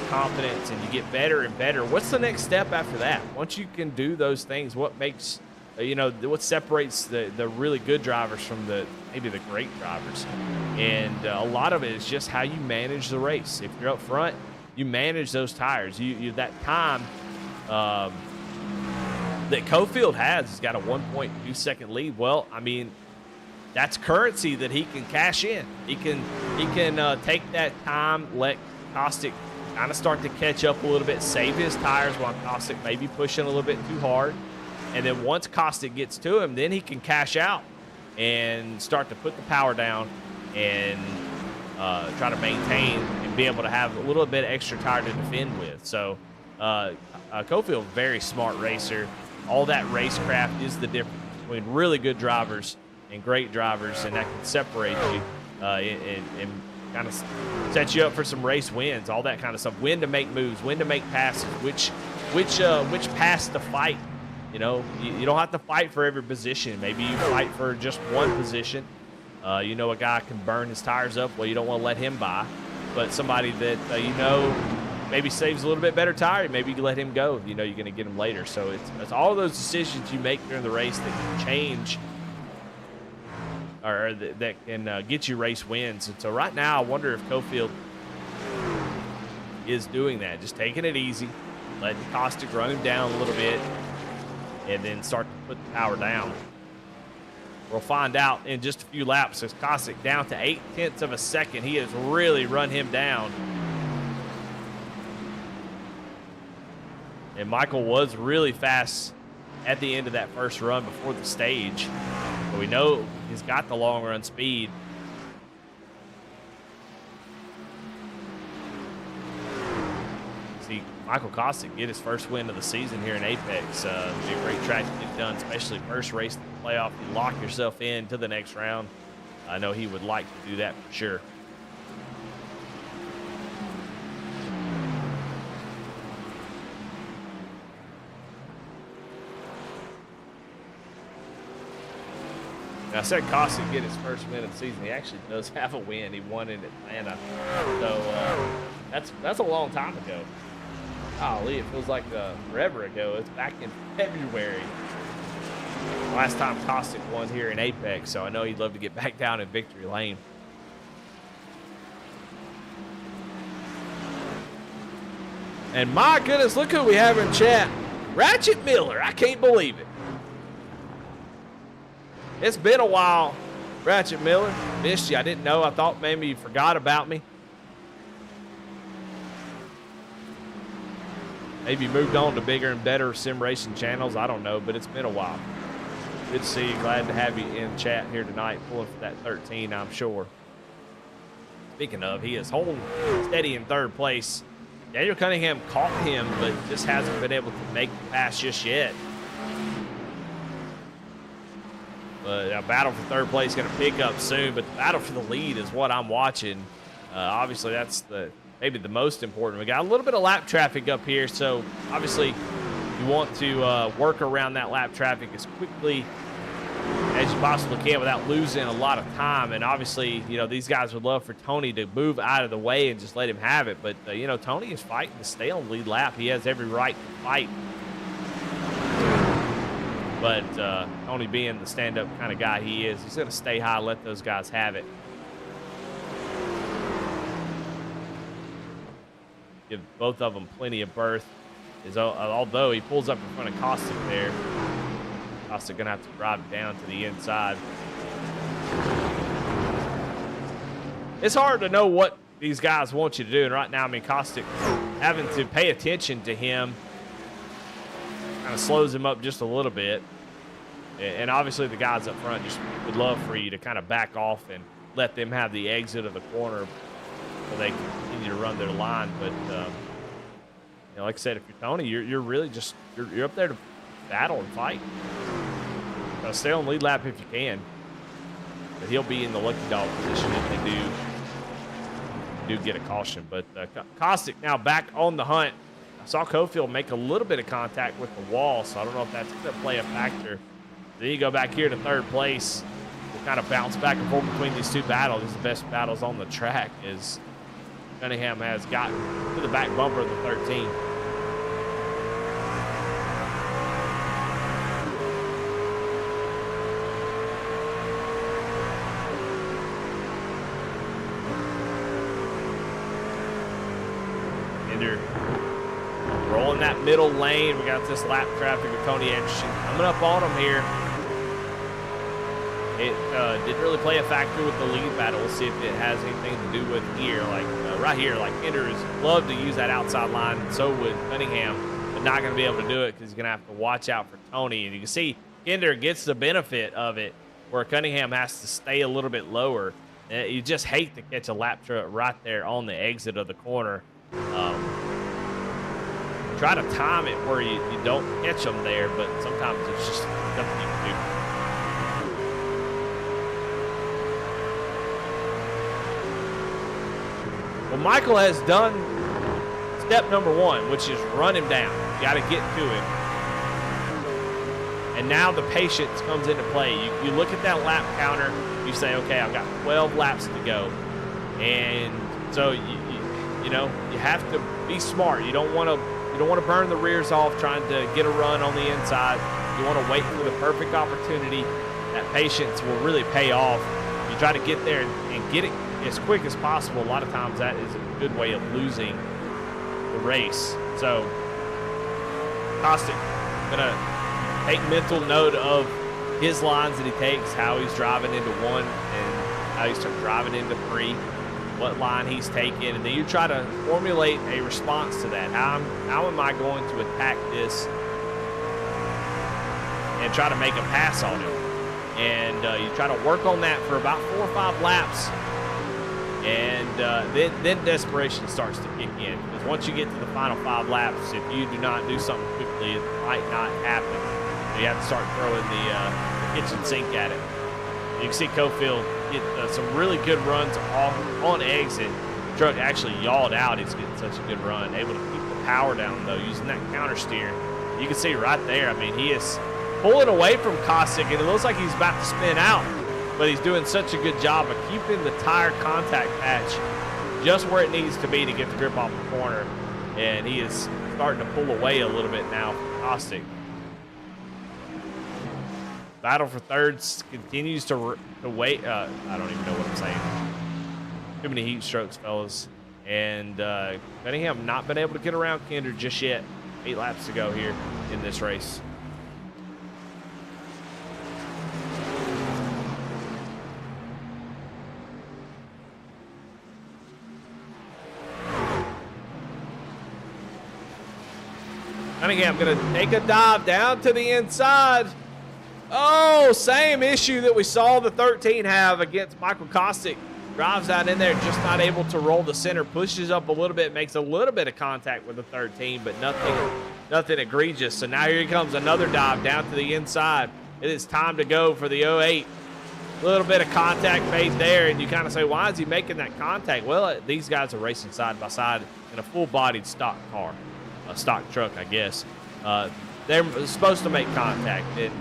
A: confidence, and you get better and better. What's the next step after that? Once you can do those things, what makes what separates the really good drivers from maybe the great drivers? And a lot of it is just how you manage the race. If you're up front, you manage those tires. You that time that Cofield has got a 1.2 second lead. Well, I mean, that's currency that he can cash in. He can take that time, let Caustic kind of start to catch up a little bit, save his tires while Kostic may be pushing a little bit too hard. And then once Kostic gets to him, then he can cash out and start to put the power down and try to maintain and be able to have a little bit extra tire to defend with. So Cofield, very smart racer. All that racecraft is the difference between really good drivers and great drivers, and that can separate you and kind of set you up for some race wins, all that kind of stuff. When to make moves, when to make passes, which pass to fight. You know, you don't have to fight for every position. Maybe you fight for just one position. You know, a guy can burn his tires up. Well, you don't want to let him by. But somebody that, you know, maybe saves a little bit better tire, maybe you let him go. You know, you're going to get him later. So it's all those decisions you make during the race that can change or that can get you race wins. And so right now, I wonder if Cofield is doing that, just taking it easy, letting Kostic run him down a little bit, and then start to put the power down. We'll find out in just a few laps. As Kostic down to 0.8 of a second. He has really run him down. And Michael was really fast at the end of that first run before the stage. But we know he's got the long run speed. See Michael Kostic get his first win of the season here in Apex. Be a great track to get done, especially first race in the playoff. You lock yourself in to the next round. I know he would like to do that for sure. Now, I said Kostic get his first win of the season. He actually does have a win. He won in Atlanta. So that's a long time ago. Golly, it feels like forever ago. It's back in February. Last time Kostic won here in Apex, so I know he'd love to get back down in victory lane. And my goodness, look who we have in chat. Ratchet Miller. I can't believe it. It's been a while, Ratchet Miller. Missed you. I didn't know. I thought maybe you forgot about me. Maybe moved on to bigger and better sim racing channels. I don't know, but it's been a while. Good to see you. Glad to have you in chat here tonight, pulling for that 13, I'm sure. Speaking of, he is holding steady in third place. Daniel Cunningham caught him, but just hasn't been able to make the pass just yet. But a battle for third place is going to pick up soon, but the battle for the lead is what I'm watching. Obviously, that's maybe the most important. We got a little bit of lap traffic up here, so obviously you want to work around that lap traffic as quickly as you possibly can without losing a lot of time. And obviously, you know, these guys would love for Tony to move out of the way and just let him have it. But, you know, Tony is fighting to stay on the lead lap. He has every right to fight. But Tony, being the stand-up kind of guy he is, he's going to stay high, let those guys have it. Give both of them plenty of berth. Although he pulls up in front of Kostic there, Kostic going to have to drive it down to the inside. It's hard to know what these guys want you to do. And right now, I mean, Kostic having to pay attention to him kind of slows him up just a little bit. And obviously the guys up front just would love for you to kind of back off and let them have the exit of the corner so they can continue to run their line. But, you know, like I said, if you're Tony, you're really just, you're up there to battle and fight. Stay on lead lap if you can. But he'll be in the lucky dog position if they do get a caution. But Kostic now back on the hunt. I saw Cofield make a little bit of contact with the wall, so I don't know if that's going to play a factor. Then you go back here to third place. We'll kind of bounce back and forth between these two battles. These are the best battles on the track, as Cunningham has gotten to the back bumper of the 13. Rolling that middle lane. We got this lap traffic of Tony Anderson coming up on him here. It didn't really play a factor with the lead battle. We'll see if it has anything to do with here. Like right here, like Kinder has loved to use that outside line, and so would Cunningham, but not going to be able to do it because he's going to have to watch out for Tony. And you can see Kinder gets the benefit of it, where Cunningham has to stay a little bit lower. You just hate to catch a lap truck right there on the exit of the corner. Try to time it where you don't catch them there, but sometimes it's just nothing you can do. Well, Michael has done step number one, which is run him down. You got to get to him. And now the patience comes into play. You look at that lap counter, you say, okay, I've got 12 laps to go. And so you know, you have to be smart. You don't want to burn the rears off trying to get a run on the inside. You want to wait for the perfect opportunity. That patience will really pay off. You try to get there and get it as quick as possible. A lot of times that is a good way of losing the race. So Kostick gonna take mental note of his lines that he takes, how he's driving into one and how he's driving into three, what line he's taking, and then you try to formulate a response to that. How am I going to attack this and try to make a pass on him? And you try to work on that for about 4 or 5 laps, and then desperation starts to kick in. Because once you get to the final 5 laps, if you do not do something quickly, it might not happen. You have to start throwing the kitchen sink at it. You can see Cofield get some really good runs on exit. The truck actually yawed out. He's getting such a good run. Able to keep the power down, though, using that counter steer. You can see right there, I mean, he is pulling away from Kostick, and it looks like he's about to spin out. But he's doing such a good job of keeping the tire contact patch just where it needs to be to get the grip off the corner. And he is starting to pull away a little bit now from Kostick. Battle for thirds continues to wait. I don't even know what I'm saying. Too many heat strokes, fellas. And Cunningham not been able to get around Kinder just yet. 8 laps to go here in this race. Cunningham going to take a dive down to the inside. Oh, same issue that we saw the 13 have against Michael Kostick. Drives out in there, just not able to roll the center, pushes up a little bit, makes a little bit of contact with the 13, but nothing egregious. So now here comes another dive down to the inside. It is time to go for the 08. A little bit of contact made there, and you kind of say, why is he making that contact? Well, these guys are racing side by side in a full-bodied stock car, a stock truck, I guess. They're supposed to make contact, and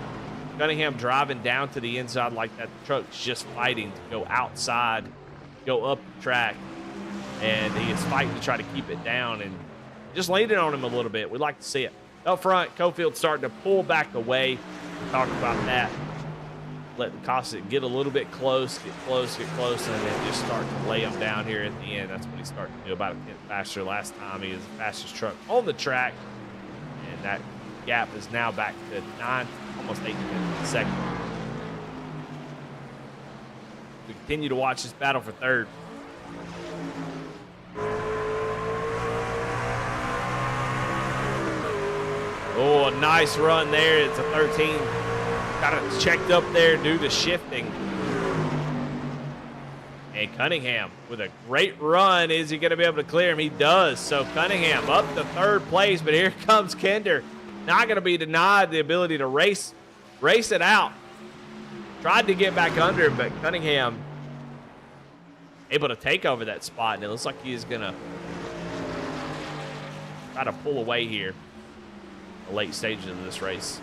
A: Cunningham driving down to the inside like that. The truck's just fighting to go outside, go up the track, and he is fighting to try to keep it down and just leaning on him a little bit. We'd like to see it. Up front, Cofield starting to pull back away. We talked about that. Let the Kostick get a little bit close, get close, and then just start to lay him down here at the end. That's what he started to do, about a bit faster last time. He is the fastest truck on the track, and that gap is now back to 9, almost 8 seconds. We continue to watch this battle for third. Oh, a nice run there. It's a 13. Got it checked up there due to shifting. And Cunningham with a great run. Is he going to be able to clear him? He does. So Cunningham up to third place, but here comes Kinder. Not going to be denied the ability to race it out. Tried to get back under him, but Cunningham able to take over that spot, and it looks like he is going to try to pull away here the late stages of this race.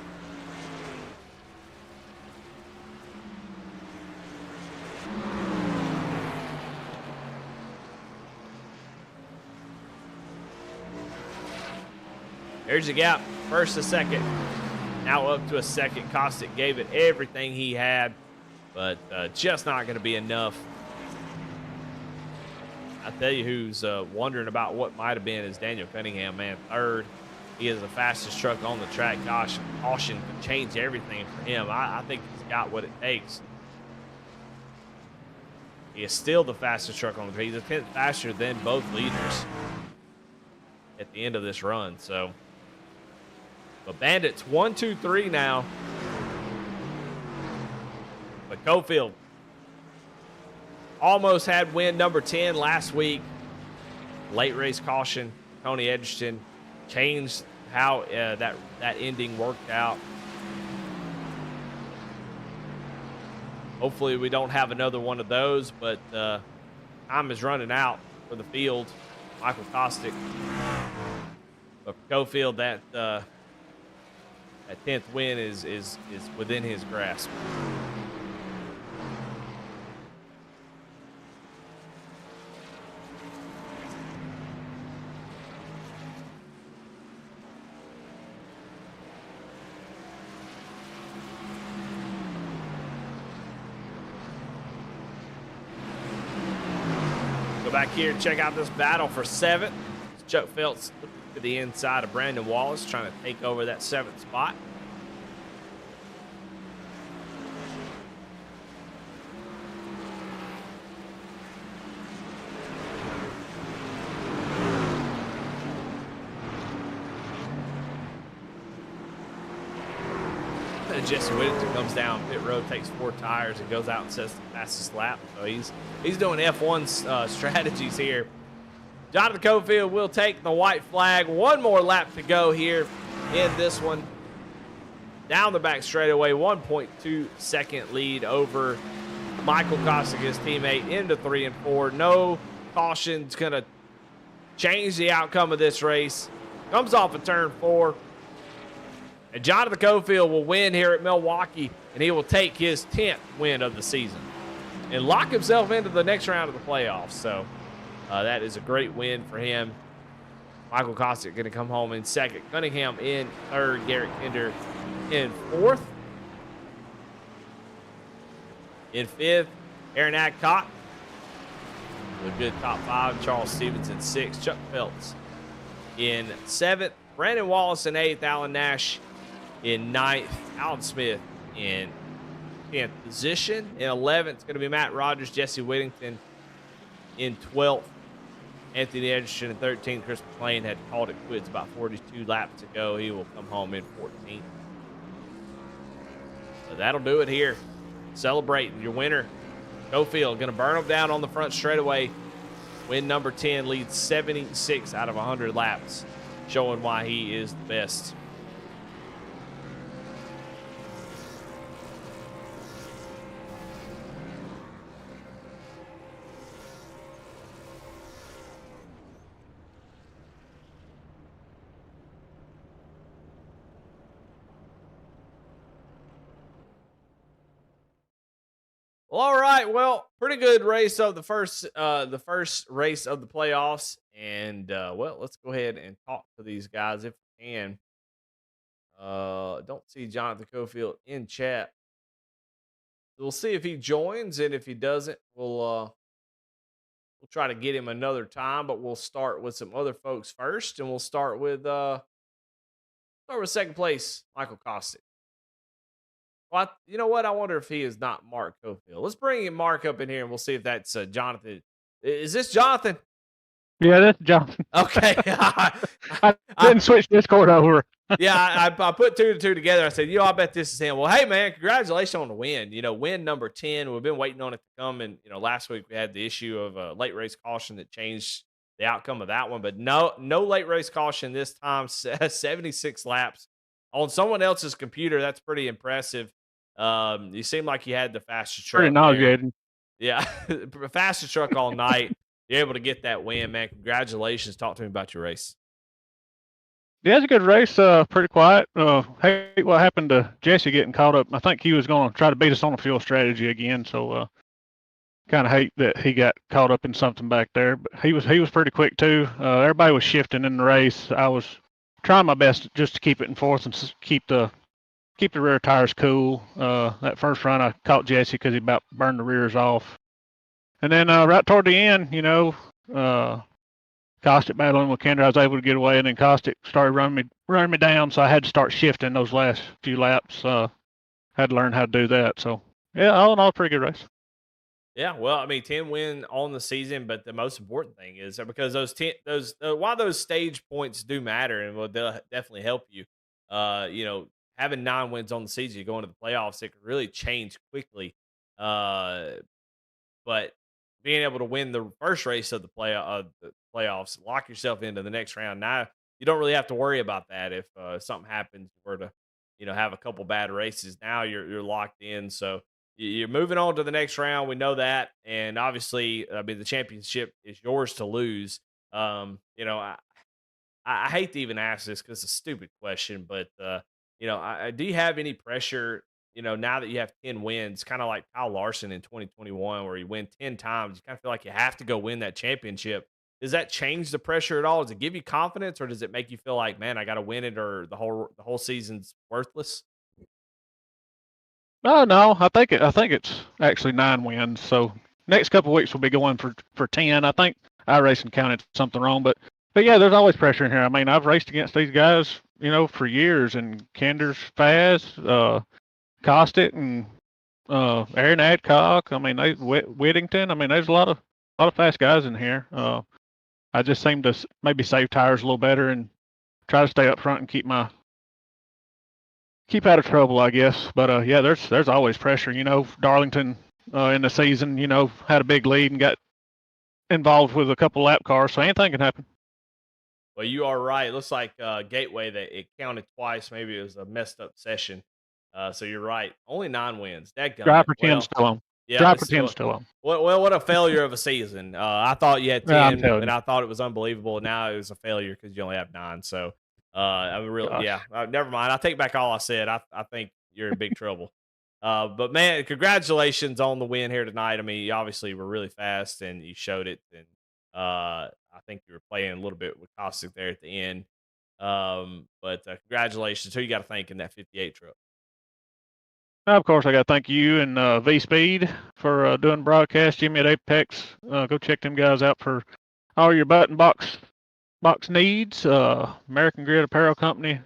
A: There's the gap, first to second. Now up to a second. Kostick gave it everything he had, but just not going to be enough. I tell you who's wondering about what might have been is Daniel Cunningham, man. Third. He is the fastest truck on the track. Gosh, caution can change everything for him. I think he's got what it takes. He is still the fastest truck on the grid. He's a tenth faster than both leaders at the end of this run. So, but Bandits 1, 2, 3 now. But Cofield almost had win number 10 last week. Late race caution. Tony Edgerton changed how that ending worked out. Hopefully we don't have another one of those, but time is running out for the field. Michael Kostick. But for Cofield, that 10th win is within his grasp. Back here and check out this battle for 7th. Chuck Phelps to the inside of Brandon Wallace, trying to take over that 7th spot. And Jesse Whittington comes down pit road, takes 4 tires, and goes out and sets the fastest lap. So he's doing F1 strategies here. Jonathan Cofield will take the white flag. One more lap to go here in this one. Down the back straightaway, 1.2 second lead over Michael Kostick, his teammate, into 3 and 4. No caution's going to change the outcome of this race. Comes off of turn 4. And Jonathan Cofield will win here at Milwaukee, and he will take his 10th win of the season and lock himself into the next round of the playoffs. So that is a great win for him. Michael Kostick going to come home in 2nd. Cunningham in 3rd. Garrett Kinder in 4th. In 5th, Aaron Adcock with a good top 5. Charles Stevens in 6th. Chuck Phelps in 7th. Brandon Wallace in 8th. Alan Nash in 9th. Alan Smith in 10th position. In 11th, it's going to be Matt Rogers, Jesse Whittington in 12th. Anthony Edgerton in 13th. Chris McLean had called it quits about 42 laps ago. He will come home in 14th. So that'll do it here. Celebrating your winner. Cofield going to burn them down on the front straightaway. Win number 10, leads 76 out of 100 laps, showing why he is the best. Well, all right. Well, pretty good race of the first race of the playoffs, and well, let's go ahead and talk to these guys if we can. Don't see Jonathan Cofield in chat. We'll see if he joins, and if he doesn't, we'll try to get him another time. But we'll start with some other folks first, and we'll start with 2nd place, Michael Kostick. Well, you know what? I wonder if he is not Mark Cofield. Let's bring Mark up in here, and we'll see if that's Jonathan. Is this Jonathan?
C: Yeah, that's Jonathan.
A: Okay.
C: I didn't switch Discord over.
A: Yeah, I put 2 and 2 together. I said, I bet this is him. Well, hey, man, congratulations on the win. Win number 10. We've been waiting on it to come. And, last week we had the issue of a late race caution that changed the outcome of that one. But no late race caution this time. 76 laps on someone else's computer. That's pretty impressive. You seem like you had the fastest truck.
C: Pretty nauseating.
A: Yeah, fastest truck all night. You're able to get that win, man. Congratulations. Talk to me about your race.
C: Yeah, it's a good race. Pretty quiet. Hate what happened to Jesse getting caught up. I think he was going to try to beat us on the fuel strategy again. So kind of hate that he got caught up in something back there. But he was pretty quick too. Everybody was shifting in the race. I was trying my best just to keep it in 4th and keep the rear tires cool. That first run, I caught Jesse because he about burned the rears off. And then right toward the end, Kostick battling with Kinder, I was able to get away, and then Kostick started running me down, so I had to start shifting those last few laps. Had to learn how to do that. So, yeah, all in all, pretty good race.
A: Yeah, well, I mean, 10 win on the season, but the most important thing is that because while those stage points do matter and will definitely help you, you know, having 9 wins on the season, you go into the playoffs, it can really change quickly. Uh, but being able to win the first race of the playoffs, lock yourself into the next round. Now you don't really have to worry about that if something happens were to, have a couple bad races. Now you're locked in. So you're moving on to the next round. We know that, and obviously, I mean, the championship is yours to lose. I hate to even ask this because it's a stupid question, but do you have any pressure? Now that you have 10 wins, kind of like Kyle Larson in 2021, where you win 10 times, you kind of feel like you have to go win that championship. Does that change the pressure at all? Does it give you confidence, or does it make you feel like, man, I got to win it, or the whole season's worthless?
C: Oh no, I think it's actually 9 wins. So next couple of weeks we'll be going for 10. I think iRacing counted something wrong, but yeah, there's always pressure in here. I mean, I've raced against these guys, for years, and Kenders, Faz, Costic, and Aaron Adcock. I mean, Whittington. I mean, there's a lot of fast guys in here. I just seem to maybe save tires a little better and try to stay up front and keep out of trouble, I guess. But yeah, there's always pressure. Darlington in the season, had a big lead and got involved with a couple lap cars, so anything can happen.
A: Well, you are right. It looks like Gateway that it counted twice. Maybe it was a messed up session. So you're right. Only 9 wins.
C: Drive
A: Dadgummit.
C: pretend
A: Well,
C: still on.
A: yeah,
C: Drive
A: it's
C: pretend
A: still
C: still on.
A: what a failure of a season. I thought you had
C: Yeah, I'm
A: 10,
C: telling
A: and
C: you.
A: I thought it was unbelievable. Now it was a failure because you only have 9. So, I'm real. Yeah,
C: Gosh.
A: never mind. I take back all I said. I think you're in big trouble. But man, congratulations on the win here tonight. I mean, you obviously were really fast and you showed it. And I think you were playing a little bit with Caustic there at the end. But congratulations. Who you got to thank in that 58 truck?
C: Now, of course, I got to thank you and V Speed for doing broadcast. Jimmy at Apex. Go check them guys out for all your button box needs. American Grid Apparel Company.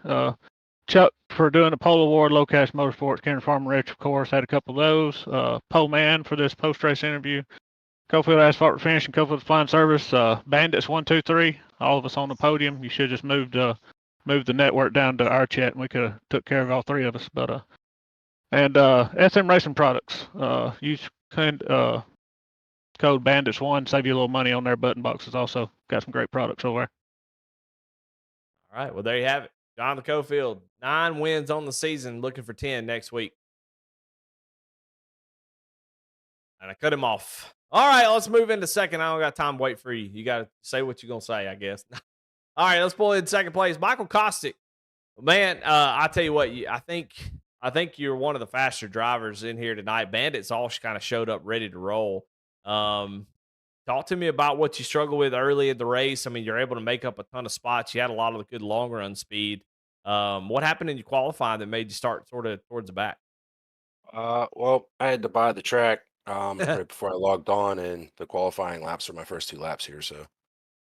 C: Chuck for doing the Pole Award, Low Cash Motorsports, Karen Farmer Rich, of course, had a couple of those. Pole Man for this post race interview. Cofield Asphalt Finish and Cofield Fine Service. Bandits 123. All of us on the podium. You should have just moved the network down to our chat, and we could have took care of all three of us. But and SM Racing Products. Use code Bandits1, save you a little money on their button boxes. Also got some great products over there.
A: All right. Well, there you have it. Jonathan Cofield, 9 wins on the season, looking for 10 next week. And I cut him off. All right, let's move into second. I don't got time to wait for you. You got to say what you're going to say, I guess. All right, let's pull in second place. Michael Kostick. Man, I tell you what, I think you're one of the faster drivers in here tonight. Bandits all kind of showed up ready to roll. Talk to me about what you struggled with early in the race. I mean, you're able to make up a ton of spots. You had a lot of the good long run speed. What happened in your qualifying that made you start sort of towards the back?
D: Well, I had to buy the track right before I logged on, and the qualifying laps are my first 2 laps here. So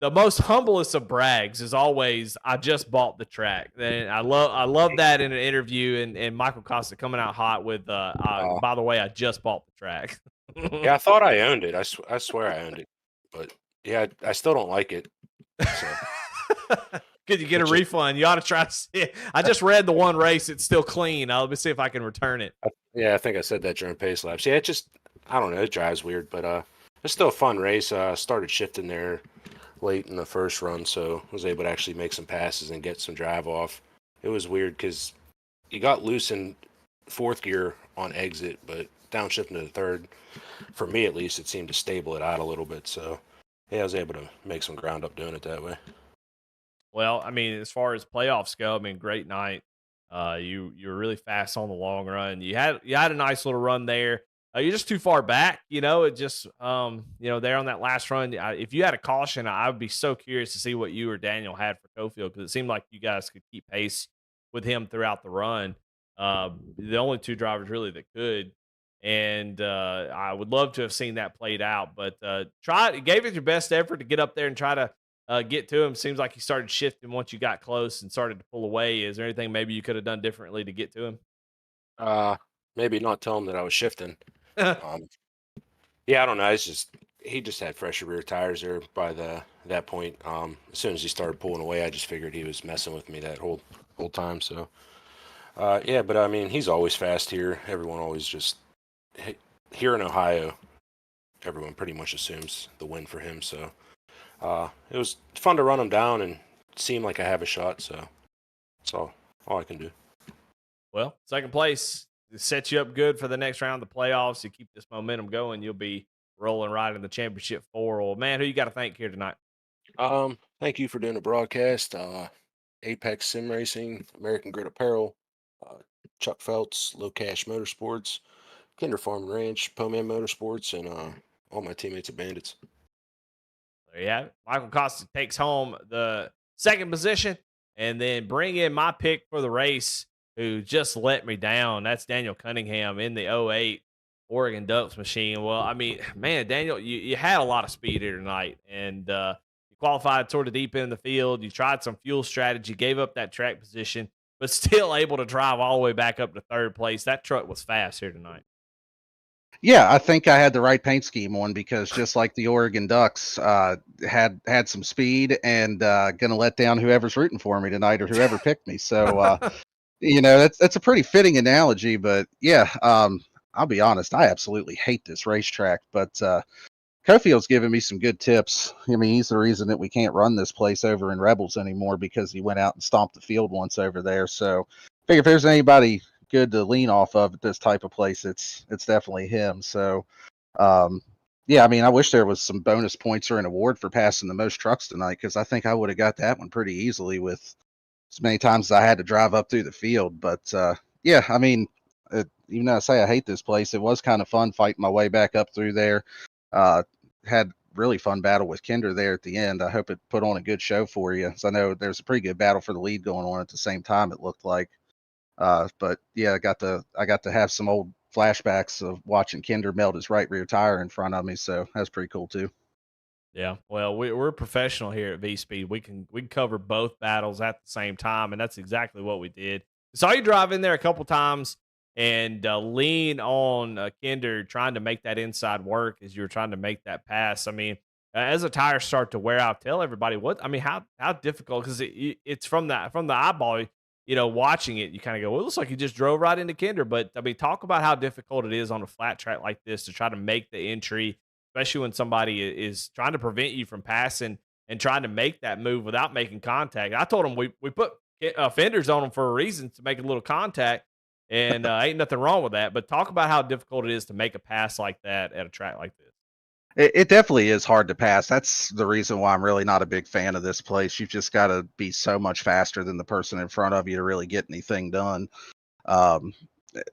A: The most humblest of brags is always, I just bought the track. And I love that in an interview, and Michael Costa coming out hot with, by the way, I just bought the track.
D: yeah, I thought I owned it. I swear I owned it, but yeah, I still don't like it. So
A: Could you get a refund? You ought to try to see it. I just read the one race. It's still clean. Let me see if I can return it.
D: yeah, I think I said that during pace laps. Yeah, I don't know, it drives weird, but it's still a fun race. Started shifting there late in the first run, so I was able to actually make some passes and get some drive off. It was weird because you got loose in fourth gear on exit, but downshifting to the third, for me at least, it seemed to stable it out a little bit. So yeah, I was able to make some ground up doing it that way.
A: Well, I mean, as far as playoffs go, I mean, great night. You were really fast on the long run. You had a nice little run there. You're just too far back, it just, there on that last run. If you had a caution, I would be so curious to see what you or Daniel had for Cofield, because it seemed like you guys could keep pace with him throughout the run. The only two drivers really that could. And I would love to have seen that played out, but gave it your best effort to get up there and try to get to him. Seems like he started shifting once you got close and started to pull away. Is there anything maybe you could have done differently to get to him?
D: Maybe not tell him that I was shifting. Um, Yeah, I don't know. He just had fresher rear tires there by that point. As soon as he started pulling away, I just figured he was messing with me that whole time. So yeah, but I mean, he's always fast here. Everyone always just here in Ohio, everyone pretty much assumes the win for him. So it was fun to run him down and seem like I have a shot. So that's all I can do.
A: Well, second place sets you up good for the next round of the playoffs. You keep this momentum going, you'll be rolling right in the championship four. Well, man, who you got to thank here tonight?
D: Thank you for doing the broadcast. Apex Sim Racing, American Grid Apparel, uh, Chuck Feltz, Low Cash Motorsports, Kinder Farm and Ranch, Poman Motorsports, and all my teammates at Bandits.
A: There you have it. Michael Costa takes home the second position, and then bring in my pick for the race, who just let me down. That's Daniel Cunningham in the '08 Oregon Ducks machine. Well, I mean, man, Daniel, you had a lot of speed here tonight, and you qualified toward the deep end of the field. You tried some fuel strategy, gave up that track position, but still able to drive all the way back up to third place. That truck was fast here tonight.
B: Yeah, I think I had the right paint scheme on, because just like the Oregon Ducks, had some speed and gonna let down whoever's rooting for me tonight or whoever picked me. So that's a pretty fitting analogy. But yeah, I'll be honest, I absolutely hate this racetrack. But Cofield's given me some good tips. I mean, he's the reason that we can't run this place over in Rebels anymore, because he went out and stomped the field once over there. So I figure if there's anybody good to lean off of at this type of place, it's definitely him. So yeah, I mean, I wish there was some bonus points or an award for passing the most trucks tonight, because I think I would have got that one pretty easily with as many times as I had to drive up through the field. But yeah, I mean, even though I say I hate this place, it was kind of fun fighting my way back up through there. Had really fun battle with Kinder there at the end. I hope it put on a good show for you. So I know there's a pretty good battle for the lead going on at the same time, it looked like. But yeah, I got to have some old flashbacks of watching Kinder melt his right rear tire in front of me. So that's pretty cool too.
A: Yeah, well, we're professional here at V Speed. We can cover both battles at the same time, and that's exactly what we did. Saw you drive in there a couple times and lean on Kinder, trying to make that inside work as you were trying to make that pass. I mean, as the tires start to wear out, tell everybody how difficult, because it's from the eyeball. Watching it, you kind of go, well, it looks like you just drove right into Kinder. But I mean, talk about how difficult it is on a flat track like this to try to make the entry, especially when somebody is trying to prevent you from passing and trying to make that move without making contact. I told him we put fenders on them for a reason, to make a little contact, and ain't nothing wrong with that. But talk about how difficult it is to make a pass like that at a track like this.
B: It definitely is hard to pass. That's the reason why I'm really not a big fan of this place. You've just got to be so much faster than the person in front of you to really get anything done. Um,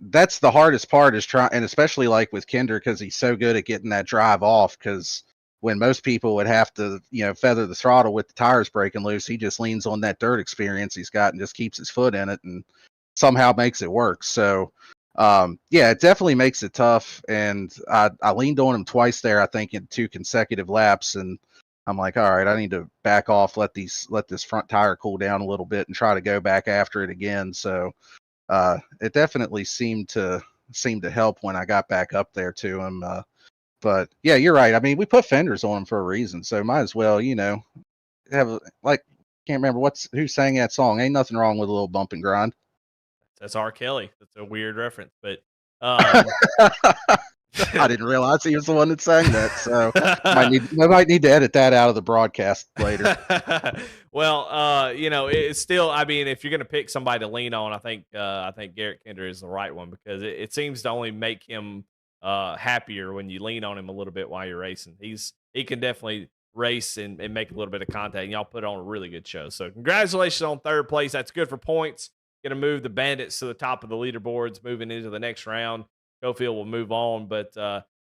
B: that's the hardest part, is trying, and especially like with Kinder, because he's so good at getting that drive off. Because when most people would have to, feather the throttle with the tires breaking loose, he just leans on that dirt experience he's got and just keeps his foot in it and somehow makes it work. So yeah, it definitely makes it tough. And I leaned on him twice there, I think, in 2 consecutive laps. And I'm like, all right, I need to back off, let this front tire cool down a little bit and try to go back after it again. So it definitely seemed to help when I got back up there to him. But yeah, you're right. I mean, we put fenders on him for a reason. So might as well, have like, can't remember who sang that song. Ain't nothing wrong with a little bump and grind.
A: That's R. Kelly. That's a weird reference, but
B: I didn't realize he was the one that sang that. So I might need to edit that out of the broadcast later.
A: Well, it's still. I mean, if you're going to pick somebody to lean on, I think Garrett Kinder is the right one, because it seems to only make him happier when you lean on him a little bit while you're racing. He can definitely race and make a little bit of contact. And y'all put on a really good show. So congratulations on third place. That's good for points. Going to move the Bandits to the top of the leaderboards, moving into the next round. Cofield will move on, but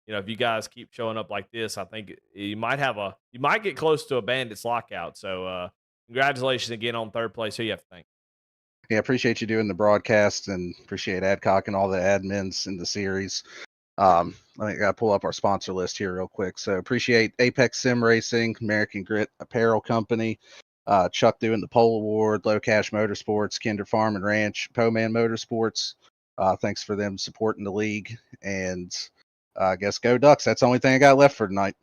A: if you guys keep showing up like this, I think you might get close to a Bandits lockout. So congratulations again on third place. Who you have to thank?
B: Yeah, appreciate you doing the broadcast, and appreciate Adcock and all the admins in the series. I gotta pull up our sponsor list here real quick. So appreciate Apex Sim Racing, American Grit Apparel Company, Chuck doing the Pole Award, Low Cash Motorsports, Kinder Farm and Ranch, Poman Motorsports. Thanks for them supporting the league. And I guess go Ducks. That's the only thing I got left for tonight.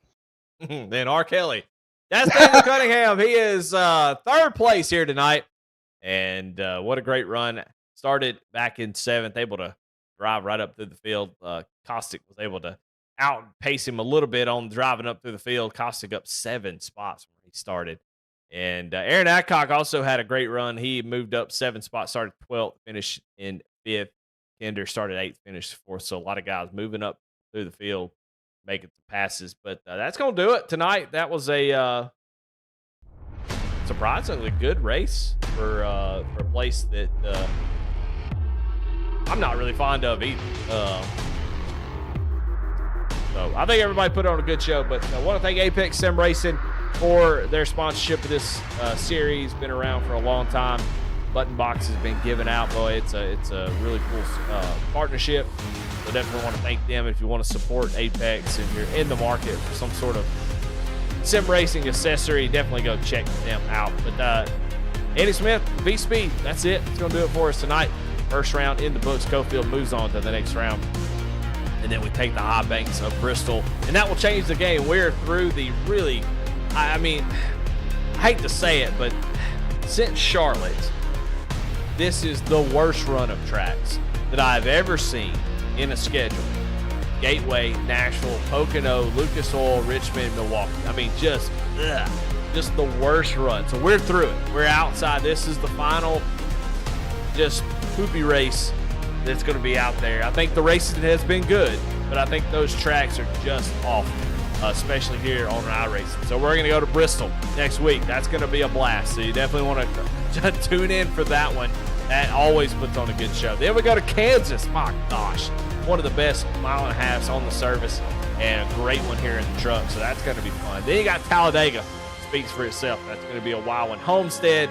A: Then R. Kelly. That's Daniel Cunningham. He is third place here tonight. And what a great run. Started back in 7th, able to drive right up through the field. Kostick was able to outpace him a little bit on driving up through the field. Kostick up 7 spots when he started. And Aaron Adcock also had a great run. He moved up 7 spots, started 12th, finished in 5th. Kinder started 8th, finished 4th. So a lot of guys moving up through the field, making some passes. But that's going to do it tonight. That was a surprisingly good race for a place that I'm not really fond of either. So I think everybody put on a good show, but I want to thank Apex Sim Racing for their sponsorship of this series. Been around for a long time. Button box has been given out. Boy, it's a really cool partnership. So definitely want to thank them. If you want to support Apex and you're in the market for some sort of sim racing accessory, definitely go check them out. But Eddie Smith, V-Speed, that's it. It's going to do it for us tonight. First round in the books. Cofield moves on to the next round. And then we take the high banks of Bristol. And that will change the game. We're through the really, I mean, I hate to say it, but since Charlotte, this is the worst run of tracks that I've ever seen in a schedule. Gateway, Nashville, Pocono, Lucas Oil, Richmond, Milwaukee. I mean, just the worst run. So we're through it. We're outside. This is the final just poopy race that's going to be out there. I think the racing has been good, but I think those tracks are just awful, especially here on iRacing. So we're going to go to Bristol next week. That's going to be a blast. So you definitely want to tune in for that one. That always puts on a good show. Then we go to Kansas. My gosh, one of the best mile and a halves on the service, and a great one here in the truck. So that's going to be fun. Then you got Talladega. Speaks for itself. That's going to be a wild one. Homestead.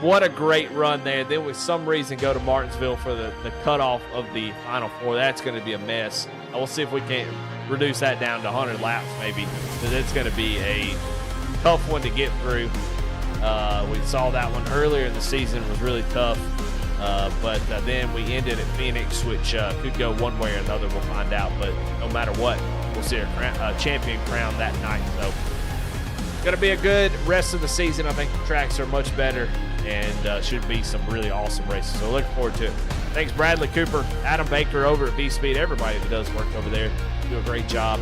A: What a great run there. Then with some reason go to Martinsville for the cutoff of the Final Four. That's going to be a mess. I will see if we can reduce that down to 100 laps maybe, because it's going to be a tough one to get through. We saw that one earlier in the season. It was really tough. But then we ended at Phoenix, which could go one way or another. We'll find out. But no matter what, we'll see a champion crown that night. So it's going to be a good rest of the season. I think the tracks are much better and should be some really awesome races. So looking forward to it. Thanks, Bradley Cooper, Adam Baker over at V-Speed, everybody that does work over there. Do a great job.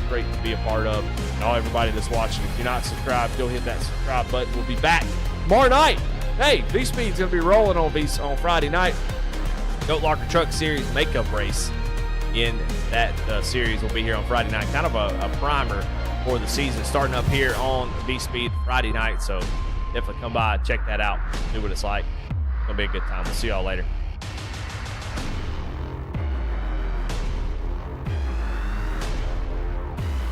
A: Great to be a part of. And all everybody that's watching, if you're not subscribed, go hit that subscribe button. We'll be back tomorrow night. Hey, V-Speed's going to be rolling on Friday night. Goat Locker Truck Series makeup race in that series will be here on Friday night. Kind of a primer for the season starting up here on V-Speed Friday night. So definitely come by, check that out, see what it's like. It's going to be a good time. We'll see y'all later.